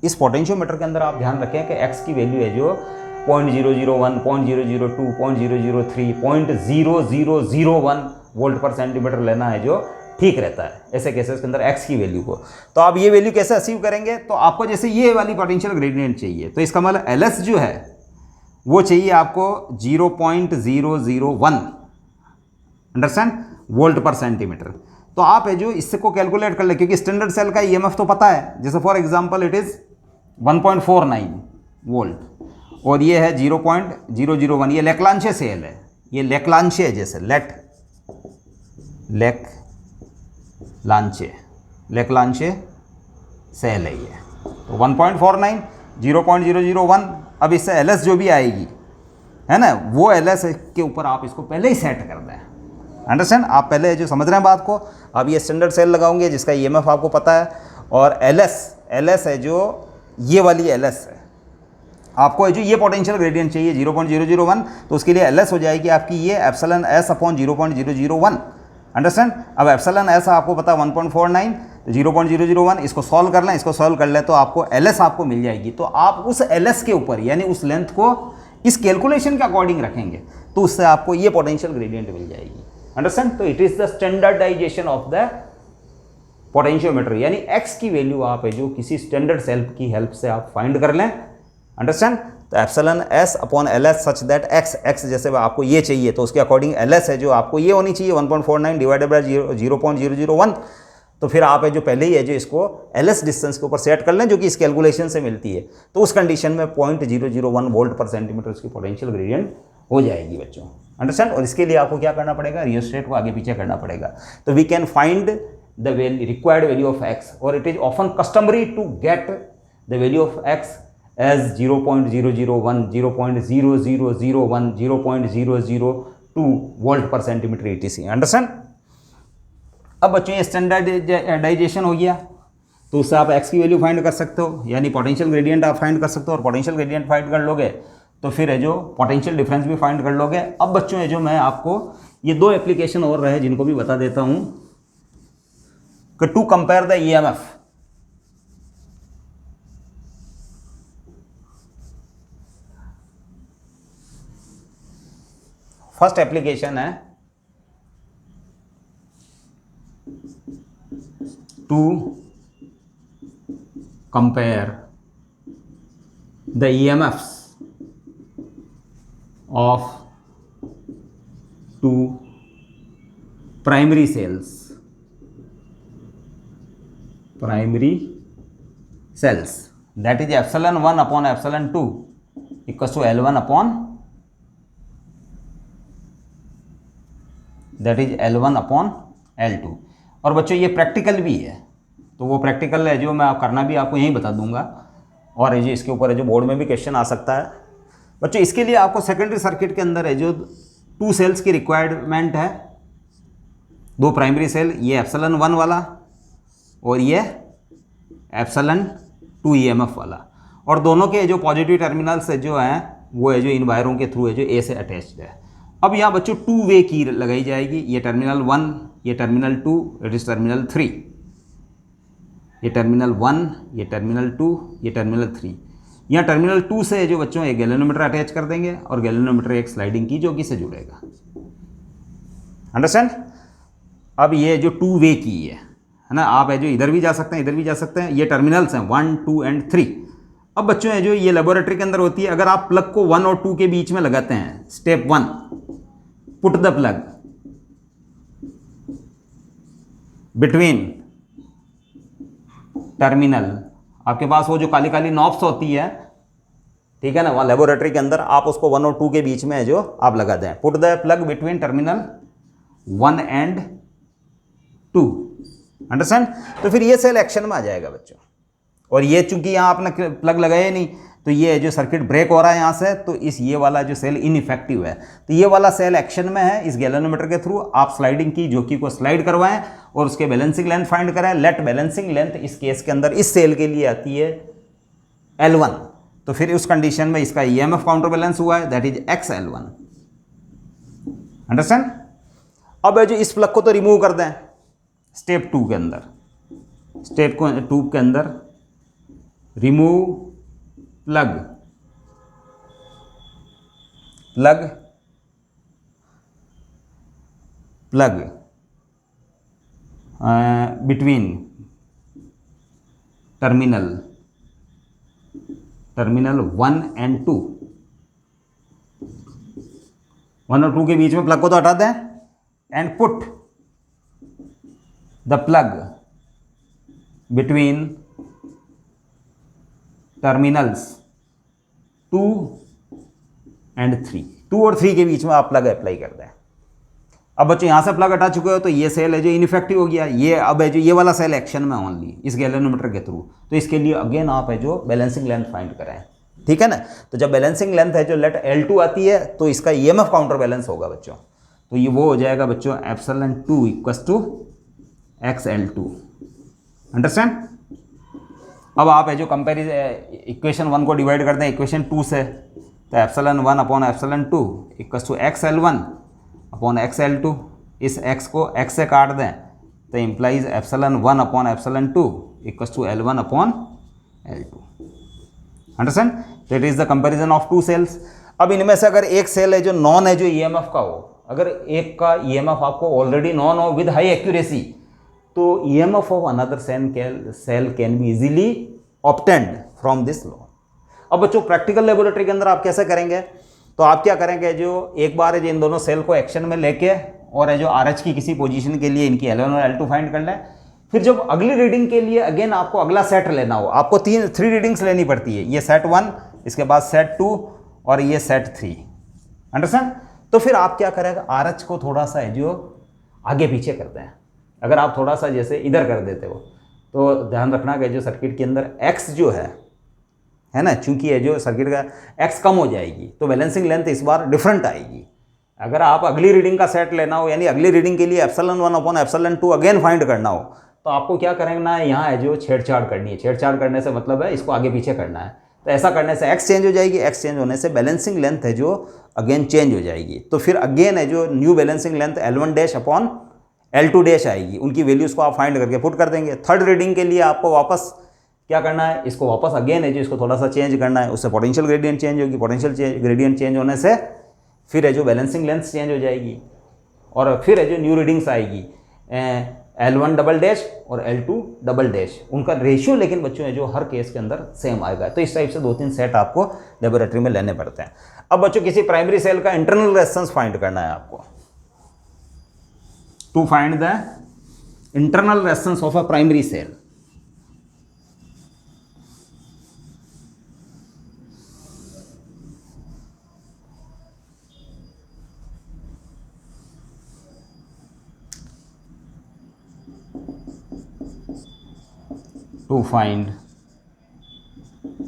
इस पोटेंशियोमीटर के अंदर आप ध्यान रखें कि एक्स की वैल्यू है जो 0.001, 0.002, 0.003, 0.0001 वोल्ट पर सेंटीमीटर लेना है जो ठीक रहता है ऐसे केसेस के अंदर एक्स की वैल्यू को। तो आप ये वैल्यू कैसे अचीव करेंगे? तो आपको जैसे ये वाली पोटेंशियल ग्रेडियंट चाहिए, तो इसका मतलब एल एस जो है वो चाहिए आपको 0.001, अंडरस्टैंड, वोल्ट पर सेंटीमीटर। तो आप है जो इससे को कैलकुलेट कर ले, क्योंकि स्टैंडर्ड सेल का ईएमएफ तो पता है। जैसे for example it is 1.49 volt, और ये है 0.001, ये लेक्लांचे सेल है, ये लेक्लांचे है, जैसे लेक्लांचे सेल है ये। तो 1.49, 0.001, अब इससे एल एस जो भी आएगी है ना, वो एल एस के ऊपर आप इसको पहले ही सेट कर दें। अंडरस्टैंड? आप पहले जो समझ रहे हैं बात को, आप ये स्टैंडर्ड सेल लगाओगे जिसका ईएमएफ आपको पता है, और एल एस है जो ये वाली एल एस है, आपको जो ये पोटेंशियल ग्रेडियंट चाहिए 0.001, तो उसके लिए एल एस हो जाएगी आपकी ये एप्सिलॉन एस अपॉन 0.001। अंडरस्टैंड? अब एप्सिलॉन एस आपको पता 1.49, तो 0.001, इसको सॉल्व कर लें, इसको सॉल्व कर ले तो आपको एल एस आपको मिल जाएगी। तो आप उस एल एस के ऊपर, यानी उस लेंथ को इस कैलकुलेशन के अकॉर्डिंग रखेंगे, तो उससे आपको ये पोटेंशियल ग्रेडियंट मिल जाएगी। अंडरस्टैंड? तो it is the standardization of the potentiometer, यानी एक्स की वैल्यू आप है जो किसी स्टैंडर्ड सेल की हेल्प से आप फाइंड कर लें। अंडरस्टैंड? तो epsilon S upon L S such that x जैसे आपको ये चाहिए, तो उसके अकॉर्डिंग एल एस है जो आपको ये होनी चाहिए 1.49 डिवाइडेड बाय 0.001। तो फिर आप है जो पहले ही है जो इसको एल एस डिस्टेंस के ऊपर सेट कर लें, जो कि इस कैलकुलेशन से मिलती है। तो उस कंडीशन में 0.001 वोल्ट पर सेंटीमीटर उसकी पोटेंशियल ग्रेडियंट हो जाएगी बच्चों। अंडरस्टैंड? और इसके लिए आपको क्या करना पड़ेगा? रियोस्टेट को आगे पीछे करना पड़ेगा। तो we can find the required value of X, और it is often customary to get the value of X as 0.001, 0.0001, 0.002 volt पर सेंटीमीटर ETC। अंडरस्टैंड? अब बच्चों ये स्टैंडर्डाइजेशन हो गया, तो उससे आप एक्स की वैल्यू फाइंड कर सकते हो, यानी पोटेंशियल ग्रेडियंट आप फाइंड कर सकते हो, और पोटेंशियल ग्रेडियंट फाइंड कर लोगे तो फिर है जो पोटेंशियल डिफरेंस भी फाइंड कर लोगे। अब बच्चों है जो मैं आपको ये दो एप्लीकेशन और रहे जिनको भी बता देता हूँ कि to compare the EMF। First application है to compare the EMFs of two primary cells that is epsilon 1 upon epsilon 2 equals to L1 upon that is L1 upon L2। और बच्चों ये प्रैक्टिकल भी है, तो वो प्रैक्टिकल है जो मैं करना भी आपको यहीं बता दूंगा, और जो इसके ऊपर है जो बोर्ड में भी क्वेश्चन आ सकता है। बच्चों इसके लिए आपको सेकेंडरी सर्किट के अंदर है जो 2 सेल्स की रिक्वायरमेंट है, 2 प्राइमरी सेल, ये एप्सिलॉन 1 वाला और ये एप्सिलॉन 2 EMF वाला, और दोनों के जो पॉजिटिव टर्मिनल्स है जो हैं वो है जो इन वायरों के थ्रू है जो A से अटैच्ड है। अब यहाँ बच्चों 2 वे की लगाई जाएगी, ये टर्मिनल 1, ये टर्मिनल 2, इट इज टर्मिनल 3, ये टर्मिनल 1, ये टर्मिनल 2, ये टर्मिनल 3। यहाँ टर्मिनल 2 से जो बच्चों एक गैल्वेनोमीटर अटैच कर देंगे और गैल्वेनोमीटर एक स्लाइडिंग की जोगी से जुड़ेगा। अंडरस्टैंड? अब ये जो 2 वे की है ना, आप है जो इधर भी जा सकते हैं, इधर भी जा सकते हैं, ये टर्मिनल्स हैं 1, 2 एंड 3। अब बच्चों है जो ये लेबोरेटरी के अंदर होती है, अगर आप प्लग को 1 और 2 के बीच में लगाते हैं, step 1 put the plug between terminal, आपके पास वो जो काली काली नॉब्स होती है, ठीक है ना, वहाँ लेबोरेटरी के अंदर आप उसको 1 और 2 के बीच में है जो आप लगा दें, put the plug between terminal 1 and 2। Understand? तो फिर ये सेल एक्शन में आ जाएगा बच्चों, और ये चूंकि यहाँ आपने प्लग लगाया नहीं तो ये जो सर्किट ब्रेक हो रहा है यहाँ से, तो इस ये वाला जो सेल इनइफेक्टिव है, तो ये वाला सेल एक्शन में है। इस गैल्वेनोमीटर के थ्रू आप स्लाइडिंग की जोकी को स्लाइड करवाएं और उसके बैलेंसिंग लेंथ फाइंड करें। लेट बैलेंसिंग लेंथ इस केस के अंदर इस सेल के लिए आती है L1, तो फिर उस कंडीशन में इसका EMF काउंटर बैलेंस हुआ है, दैट इज XL1। अंडरस्टैंड? अब है जो इस प्लग को तो रिमूव कर दें स्टेप 2 के अंदर, स्टेप 2 के अंदर remove plug between terminal 1 and 2। 1 और 2 के बीच में प्लग को तो हटा दें, and put the plug between terminals 2 and 3। 2 और 3 के बीच में आप प्लग अप्लाई कर दें। अब बच्चों यहाँ से प्लग हटा चुके हो तो ये सेल है जो इनइफेक्टिव हो गया, ये अब है जो ये वाला सेल एक्शन में ओनली इस गैल्वेनोमीटर के थ्रू, तो इसके लिए अगेन आप है जो बैलेंसिंग लेंथ फाइंड करें, ठीक है ना। तो जब बैलेंसिंग लेंथ है जो लेट L2 आती है तो इसका EMF काउंटर बैलेंस होगा बच्चों, तो ये वो हो जाएगा बच्चों epsilon 2 equals to XL2। Understand? अब आप है जो कंपेरिजन इक्वेशन 1 को डिवाइड करते हैं इक्वेशन 2 से, तो epsilon 1 upon epsilon 2 equals to XL1 upon XL2। इस x को x से काट दें तो implies epsilon 1 upon epsilon 2 equals to L1 upon L2। Understand? That is the comparison of 2 cells. अब इनमें से अगर एक सेल है जो नॉन है जो EMF का हो, अगर एक का EMF आपको ऑलरेडी नॉन हो विद हाई एक्यूरेसी, तो EMF of another cell can be easily obtained from this law. अब बच्चों प्रैक्टिकल लेबोरेटरी के अंदर आप कैसे करेंगे, तो आप क्या करेंगे, जो एक बार है जो इन दोनों सेल को एक्शन में लेके और है जो RH की किसी पोजीशन के लिए इनकी L1 और L2 फाइंड कर लें। फिर जब अगली रीडिंग के लिए अगेन आपको अगला सेट लेना हो, आपको 3 रीडिंग्स लेनी पड़ती है, ये सेट 1, इसके बाद सेट 2 और ये सेट 3। अंडरस्टैंड? तो फिर आप क्या करेंगे, RH को थोड़ा सा है जो आगे पीछे करते हैं। अगर आप थोड़ा सा जैसे इधर कर देते हो तो ध्यान रखना कि जो सर्किट के अंदर X जो है ना, चूंकि है जो सर्किट का X कम हो जाएगी तो बैलेंसिंग लेंथ इस बार डिफरेंट आएगी। अगर आप अगली रीडिंग का सेट लेना हो, यानी अगली रीडिंग के लिए epsilon 1 upon epsilon 2 again find करना हो, तो आपको क्या करना है, यहाँ है जो छेड़छाड़ करनी है। छेड़छाड़ करने से मतलब है इसको आगे पीछे करना है, तो ऐसा करने से X चेंज हो जाएगी, X चेंज होने से बैलेंसिंग लेंथ है जो अगेन चेंज हो जाएगी। तो फिर अगेन है जो new balancing length L1 dash upon L2 dash आएगी, उनकी वैल्यूज़ को आप फाइंड करके पुट कर देंगे। थर्ड रीडिंग के लिए आपको वापस क्या करना है, इसको वापस अगेन है जो इसको थोड़ा सा चेंज करना है, उससे पोटेंशियल ग्रेडियंट चेंज होगी, पोटेंशियल ग्रेडियंट चेंज होने से फिर है जो बैलेंसिंग लेंथ चेंज हो जाएगी, और फिर है जो न्यू रीडिंग्स आएगी L1 डबल डैश और L2 डबल डैश, उनका रेशियो लेकिन बच्चों है जो हर केस के अंदर सेम आएगा। तो इस टाइप से 2-3 सेट आपको लेबोरेटरी में लेने पड़ते हैं। अब बच्चों किसी प्राइमरी सेल का इंटरनल रेजिस्टेंस फाइंड करना है आपको। To find the internal resistance of a primary cell, to find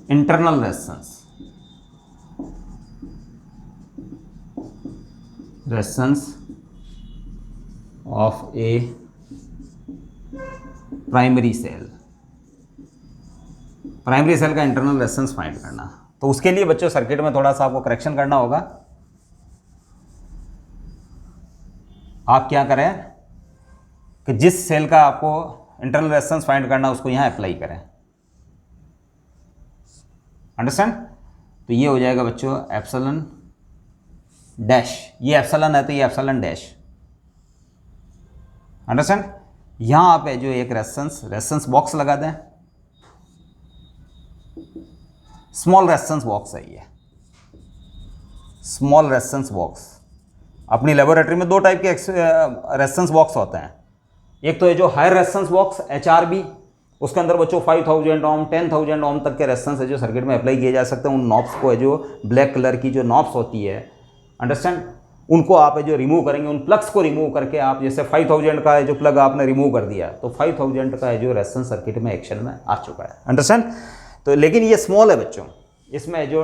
internal resistance of a primary cell. Primary cell का इंटरनल रेजिस्टेंस फाइंड करना, तो उसके लिए बच्चों सर्किट में थोड़ा सा आपको करेक्शन करना होगा। आप क्या करें कि जिस सेल का आपको इंटरनल रेजिस्टेंस फाइंड करना उसको यहां अप्लाई करें, अंडरस्टैंड। तो ये हो जाएगा बच्चों एप्सिलॉन डैश, ये एप्सिलॉन है तो ये एप्सिलॉन डैश, अंडरस्टैंड। यहां आप है जो एक रेजिस्टेंस बॉक्स लगा दें, स्मॉल रेजिस्टेंस बॉक्स है ये, स्मॉल रेजिस्टेंस बॉक्स। अपनी लेबोरेटरी में 2 टाइप के रेजिस्टेंस बॉक्स होते हैं। एक तो है जो हायर रेजिस्टेंस बॉक्स HRB, उसके अंदर बच्चों 5000 ओम 10,000 ओम तक के रेजिस्टेंस है जो सर्किट में अप्लाई किए जा सकते हैं। उन नॉब्स को है जो ब्लैक कलर की जो नॉब्स होती है, अंडरस्टैंड, उनको आप है जो रिमूव करेंगे। उन प्लग्स को रिमूव करके आप जैसे 5000 का है जो प्लग आपने रिमूव कर दिया तो 5000 का है जो रेजिस्टेंस सर्किट में एक्शन में आ चुका है, अंडरस्टैंड। तो लेकिन ये स्मॉल है बच्चों, इसमें है जो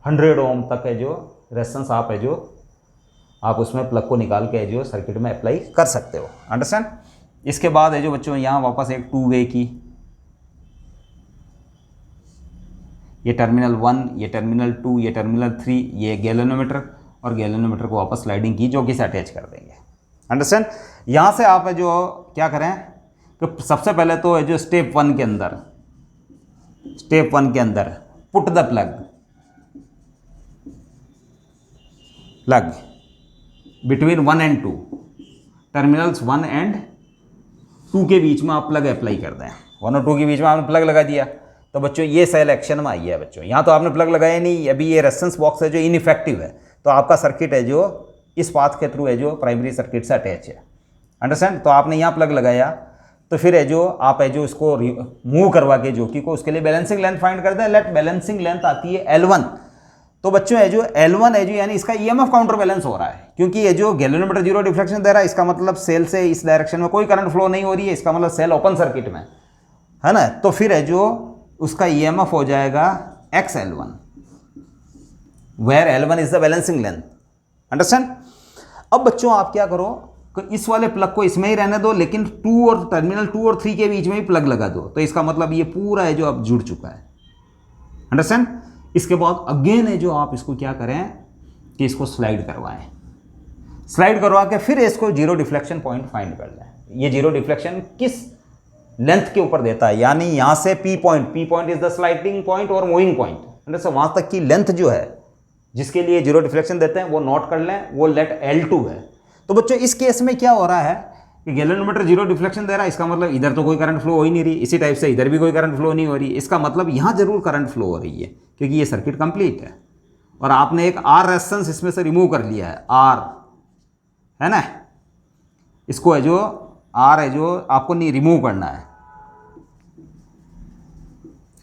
100 ओम तक है जो रेजिस्टेंस आप है जो आप उसमें प्लग को निकाल के है जो सर्किट में अप्लाई कर सकते हो, अंडरस्टैंड। इसके बाद है जो बच्चों यहाँ वापस एक 2 वे की, ये टर्मिनल 1, ये टर्मिनल 2, ये टर्मिनल 3, ये गैल्वेनोमीटर और गैल्वेनोमीटर को वापस स्लाइडिंग की जो कि से अटैच कर देंगे, अंडरस्टैंड। यहाँ से आप है जो क्या करें कि सबसे पहले तो है जो स्टेप 1 के अंदर put the plug between 1 and 2, terminals 1 and 2 के बीच में आप प्लग अप्लाई कर दें। 1 और 2 के बीच में आपने प्लग लगा दिया तो बच्चों ये सेल एक्शन में आई है बच्चों। यहाँ तो आपने प्लग लगाया नहीं, अभी ये रेजिस्टेंस बॉक्स है जो इनइफेक्टिव है, तो आपका सर्किट है जो इस पाथ के थ्रू है जो प्राइमरी सर्किट से अटैच है, अंडरस्टैंड। तो आपने यहाँ प्लग लगाया तो फिर है जो आप है जो इसको मूव करवा के ज्योति को, उसके लिए बैलेंसिंग लेंथ फाइंड करते हैं। लेट बैलेंसिंग लेंथ आती है L1। तो बच्चों है जो L1 है जो यानी इसका EMF काउंटर बैलेंस हो रहा है, क्योंकि ये जो गैल्वेनोमीटर 0 डिफ्लेक्शन दे रहा है, इसका मतलब सेल से इस डायरेक्शन में कोई करंट फ्लो नहीं हो रही है, इसका मतलब सेल ओपन सर्किट में है ना। तो फिर है जो उसका EMF हो जाएगा XL1, where L1 is the balancing length, understand. अब बच्चों आप क्या करो कि इस वाले प्लग को इसमें ही रहने दो, लेकिन टर्मिनल 2 और 3 के बीच में ही प्लग लगा दो, तो इसका मतलब ये पूरा है जो अब जुड़ चुका है, अंडरस्टैंड। इसके बाद अगेन है जो आप इसको क्या करें कि इसको स्लाइड करवाएं, स्लाइड करवा के फिर इसको 0 डिफ्लेक्शन पॉइंट फाइंड कर लें। ये 0 डिफ्लेक्शन किस लेंथ के ऊपर देता है, यानी यहां से P point is the sliding point और मूविंग पॉइंट, अंडरस्टैंड। वहां तक की लेंथ जो है जिसके लिए 0 डिफ्लेक्शन देते हैं वो नोट कर लें, वो लेट L2 है। तो बच्चों इस केस में क्या हो रहा है कि गैल्वेनोमीटर 0 डिफ्लेक्शन दे रहा है, इसका मतलब इधर तो कोई करंट फ्लो हो ही नहीं रही, इसी टाइप से इधर भी कोई करंट फ्लो नहीं हो रही, इसका मतलब यहाँ जरूर करंट फ्लो हो रही है क्योंकि ये सर्किट कंप्लीट है। और आपने एक R रेजिस्टेंस इसमें से रिमूव कर लिया है, R है ना, इसको है जो R है जो आपको नहीं रिमूव करना है,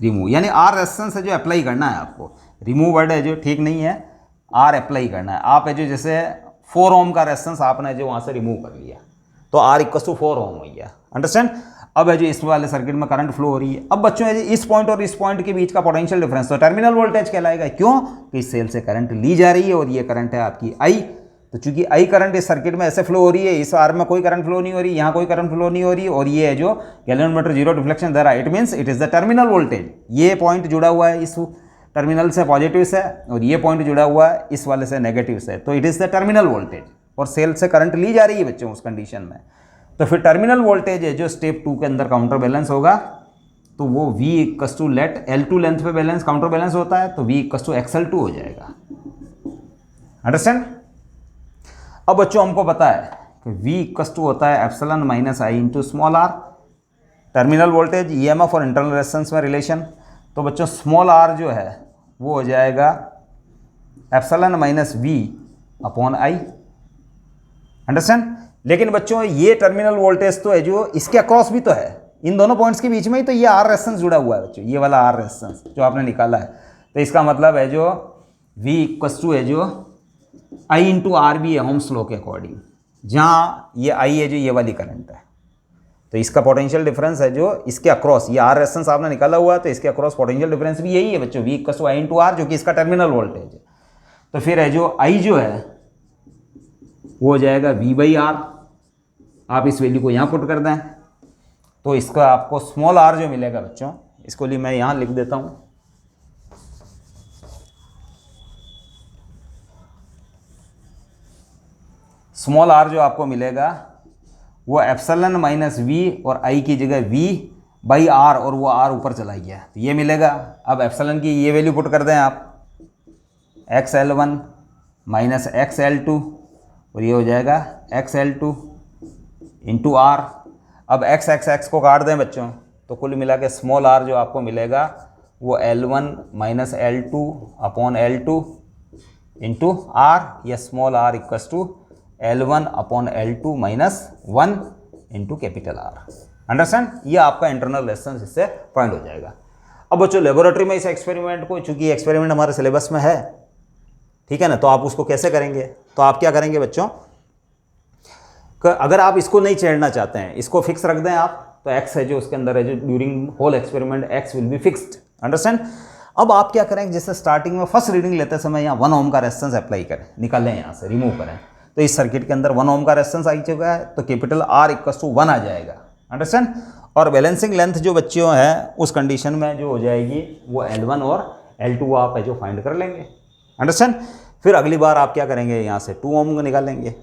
रिमूव यानी R रेजिस्टेंस है जो अप्लाई करना है आपको। रिमूव वर्ड है जो ठीक नहीं है, R अप्लाई करना है। आप है जो जैसे 4 ओम का रेजिस्टेंस आपने जो वहाँ से रिमूव कर लिया तो R = 4 ओम हो गया, अंडरस्टैंड। अब है जो इस वाले सर्किट में करंट फ्लो हो रही है। अब बच्चों है जो इस पॉइंट और इस पॉइंट के बीच का पोटेंशियल डिफरेंस तो टर्मिनल वोल्टेज कहलाएगा, क्यों कि इस सेल से करंट ली जा रही है और ये करंट है आपकी I। तो चूंकि I करंट इस सर्किट में ऐसे फ्लो हो रही है, इस R में कोई करंट फ्लो नहीं हो रही, यहाँ कोई करंट फ्लो नहीं हो रही, और ये है जो गैल्वेनोमीटर 0 डिफ्लेक्शन दे रहा है, it means it is the terminal voltage. ये पॉइंट जुड़ा हुआ है इस टर्मिनल से पॉजिटिव से और ये पॉइंट जुड़ा हुआ है इस वाले से नेगेटिव से, तो it is the terminal voltage और सेल से करंट ली जा रही है बच्चों उस कंडीशन में। तो फिर टर्मिनल वोल्टेज है जो स्टेप 2 के अंदर काउंटर बैलेंस होगा, तो वो V = लेट L2 लेंथ पे बैलेंस काउंटर बैलेंस होता है, तो V = XL2 हो जाएगा, अंडरस्टैंड। अब बच्चों हमको पता है कि V इक्वस टू होता है epsilon minus I into small r, terminal voltage, EMF और इंटरनल रेजिस्टेंस में रिलेशन। तो बच्चों स्मॉल आर जो है वो हो जाएगा epsilon minus V upon I, understand. लेकिन बच्चों ये टर्मिनल वोल्टेज तो है जो इसके अक्रॉस भी तो है, इन दोनों पॉइंट्स के बीच में ही तो ये आर रेजिस्टेंस जुड़ा हुआ है बच्चों, ये वाला आर रेजिस्टेंस जो आपने निकाला है। तो इसका मतलब है जो V इक्वस टू है जो आई इंटू आर भी है ओम्स लॉ के अकॉर्डिंग, जहाँ ये आई है जो ये वाली करंट है। तो इसका पोटेंशियल डिफरेंस है जो इसके अक्रॉस, ये आर रेजिस्टेंस आपने निकाला हुआ है तो इसके अक्रॉस पोटेंशियल डिफरेंस भी यही है बच्चों, V equals to I into R, जो कि इसका टर्मिनल वोल्टेज है। तो फिर है जो आई जो है वो हो जाएगा V बाई आर, आप इस वैल्यू को यहाँ पुट कर दें तो इसका आपको स्मॉल आर जो मिलेगा बच्चों, इसको लिए मैं यहाँ लिख देता हूँ, स्मॉल आर जो आपको मिलेगा वो एप्सिलॉन माइनस V और आई की जगह V बाई आर, और वो आर ऊपर चला गया तो ये मिलेगा। अब एप्सिलॉन की ये वैल्यू पुट कर दें आप, XL1 माइनस XL2 और ये हो जाएगा XL2 इंटू आर। अब x को काट दें बच्चों तो कुल मिला के स्मॉल आर जो आपको मिलेगा वो L1 minus L2 upon L2 into R, या small R equals to L1 upon L2 minus 1 into capital R, understand. ये आपका इंटरनल रेजिस्टेंस इससे फाइंड हो जाएगा। अब बच्चों लेबोरेटरी में इस एक्सपेरिमेंट को, चूंकि एक्सपेरिमेंट हमारे सिलेबस में है, ठीक है ना, तो आप उसको कैसे करेंगे, तो आप क्या करेंगे बच्चों, अगर आप इसको नहीं छेड़ना चाहते हैं, इसको फिक्स रख दें आप, तो x है जो उसके अंदर है जो during whole experiment x will be fixed, understand. अब आप क्या करेंगे, जैसे स्टार्टिंग में फर्स्ट रीडिंग लेते समय यहाँ 1 ओम का रेजिस्टेंस अप्लाई करें, निकालें यहाँ से, रिमूव करें, तो इस सर्किट के अंदर 1 ओम का रेजिस्टेंस आ चुका है, तो कैपिटल R इक्वस टू 1 आ जाएगा, अंडरस्टैंड। और बैलेंसिंग लेंथ जो बच्चों है उस कंडीशन में जो हो जाएगी वो L1 और L2 आप है जो फाइंड कर लेंगे, अंडरस्टैंड। फिर अगली बार आप क्या करेंगे, यहाँ से 2 ओम को निकालेंगे,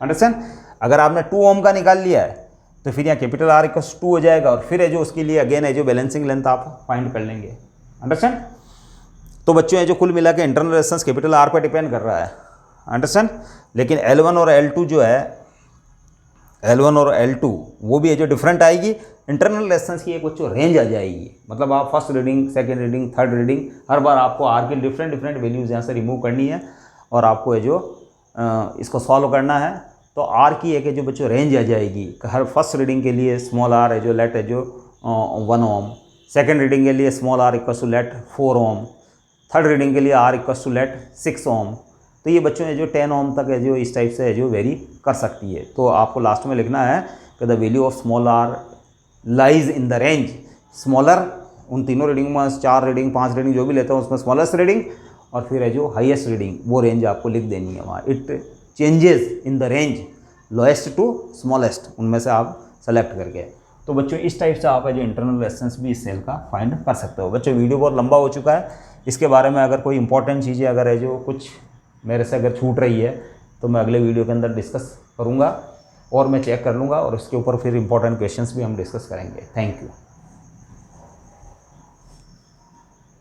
अंडरस्टैंड। अगर आपने 2 ओम का निकाल लिया है तो फिर यहाँ कैपिटल R इक्वस 2 हो जाएगा, और फिर है जो उसके लिए अगेन है जो बैलेंसिंग लेंथ आप फाइंड कर लेंगे, अंडरस्टैंड। तो बच्चों है जो कुल मिला के इंटरनल रेजिस्टेंस कैपिटल R पर डिपेंड कर रहा है, अंडरस्टैंड। लेकिन L1 और L2 जो है, L1 और L2 वो भी है जो डिफरेंट आएगी, इंटरनल रेजिस्टेंस की एक बच्चों रेंज आ जाएगी, मतलब आप first reading, second reading, third reading, हर बार आपको R की डिफरेंट वैल्यूज़ यहाँ से रिमूव करनी है और आपको है जो इसको सॉल्व करना है। तो R की एक है जो बच्चों रेंज आ जाएगी, हर फर्स्ट रीडिंग के लिए स्मॉल r है जो लेट है जो 1 ओम, सेकेंड रीडिंग के लिए small r equals to let 4 ohm, third reading के लिए r equals to let 6 ohm. तो ये बच्चों है जो 10 ओम तक है जो इस टाइप से है जो वेरी कर सकती है। तो आपको लास्ट में लिखना है कि the value of small r lies in the range smaller, उन तीनों रीडिंग में 4 रीडिंग 5 रीडिंग जो भी लेते हैं उसमें स्मॉलेस्ट रीडिंग, और फिर है जो हाईएस्ट रीडिंग वो रेंज आपको लिख देनी है वहाँ। It changes in the range lowest to smallest, उनमें से आप सेलेक्ट करके। तो बच्चों इस टाइप से आप है जो इंटरनल रेजिस्टेंस भी इस सेल का फाइंड कर सकते हो। बच्चों वीडियो बहुत लंबा हो चुका है, इसके बारे में अगर कोई इंपॉर्टेंट चीज़ें अगर है जो कुछ मेरे से अगर छूट रही है तो मैं अगले वीडियो के अंदर डिस्कस करूँगा और मैं चेक कर लूँगा, और उसके ऊपर फिर इंपॉर्टेंट क्वेश्चंस भी हम डिस्कस करेंगे। Thank you.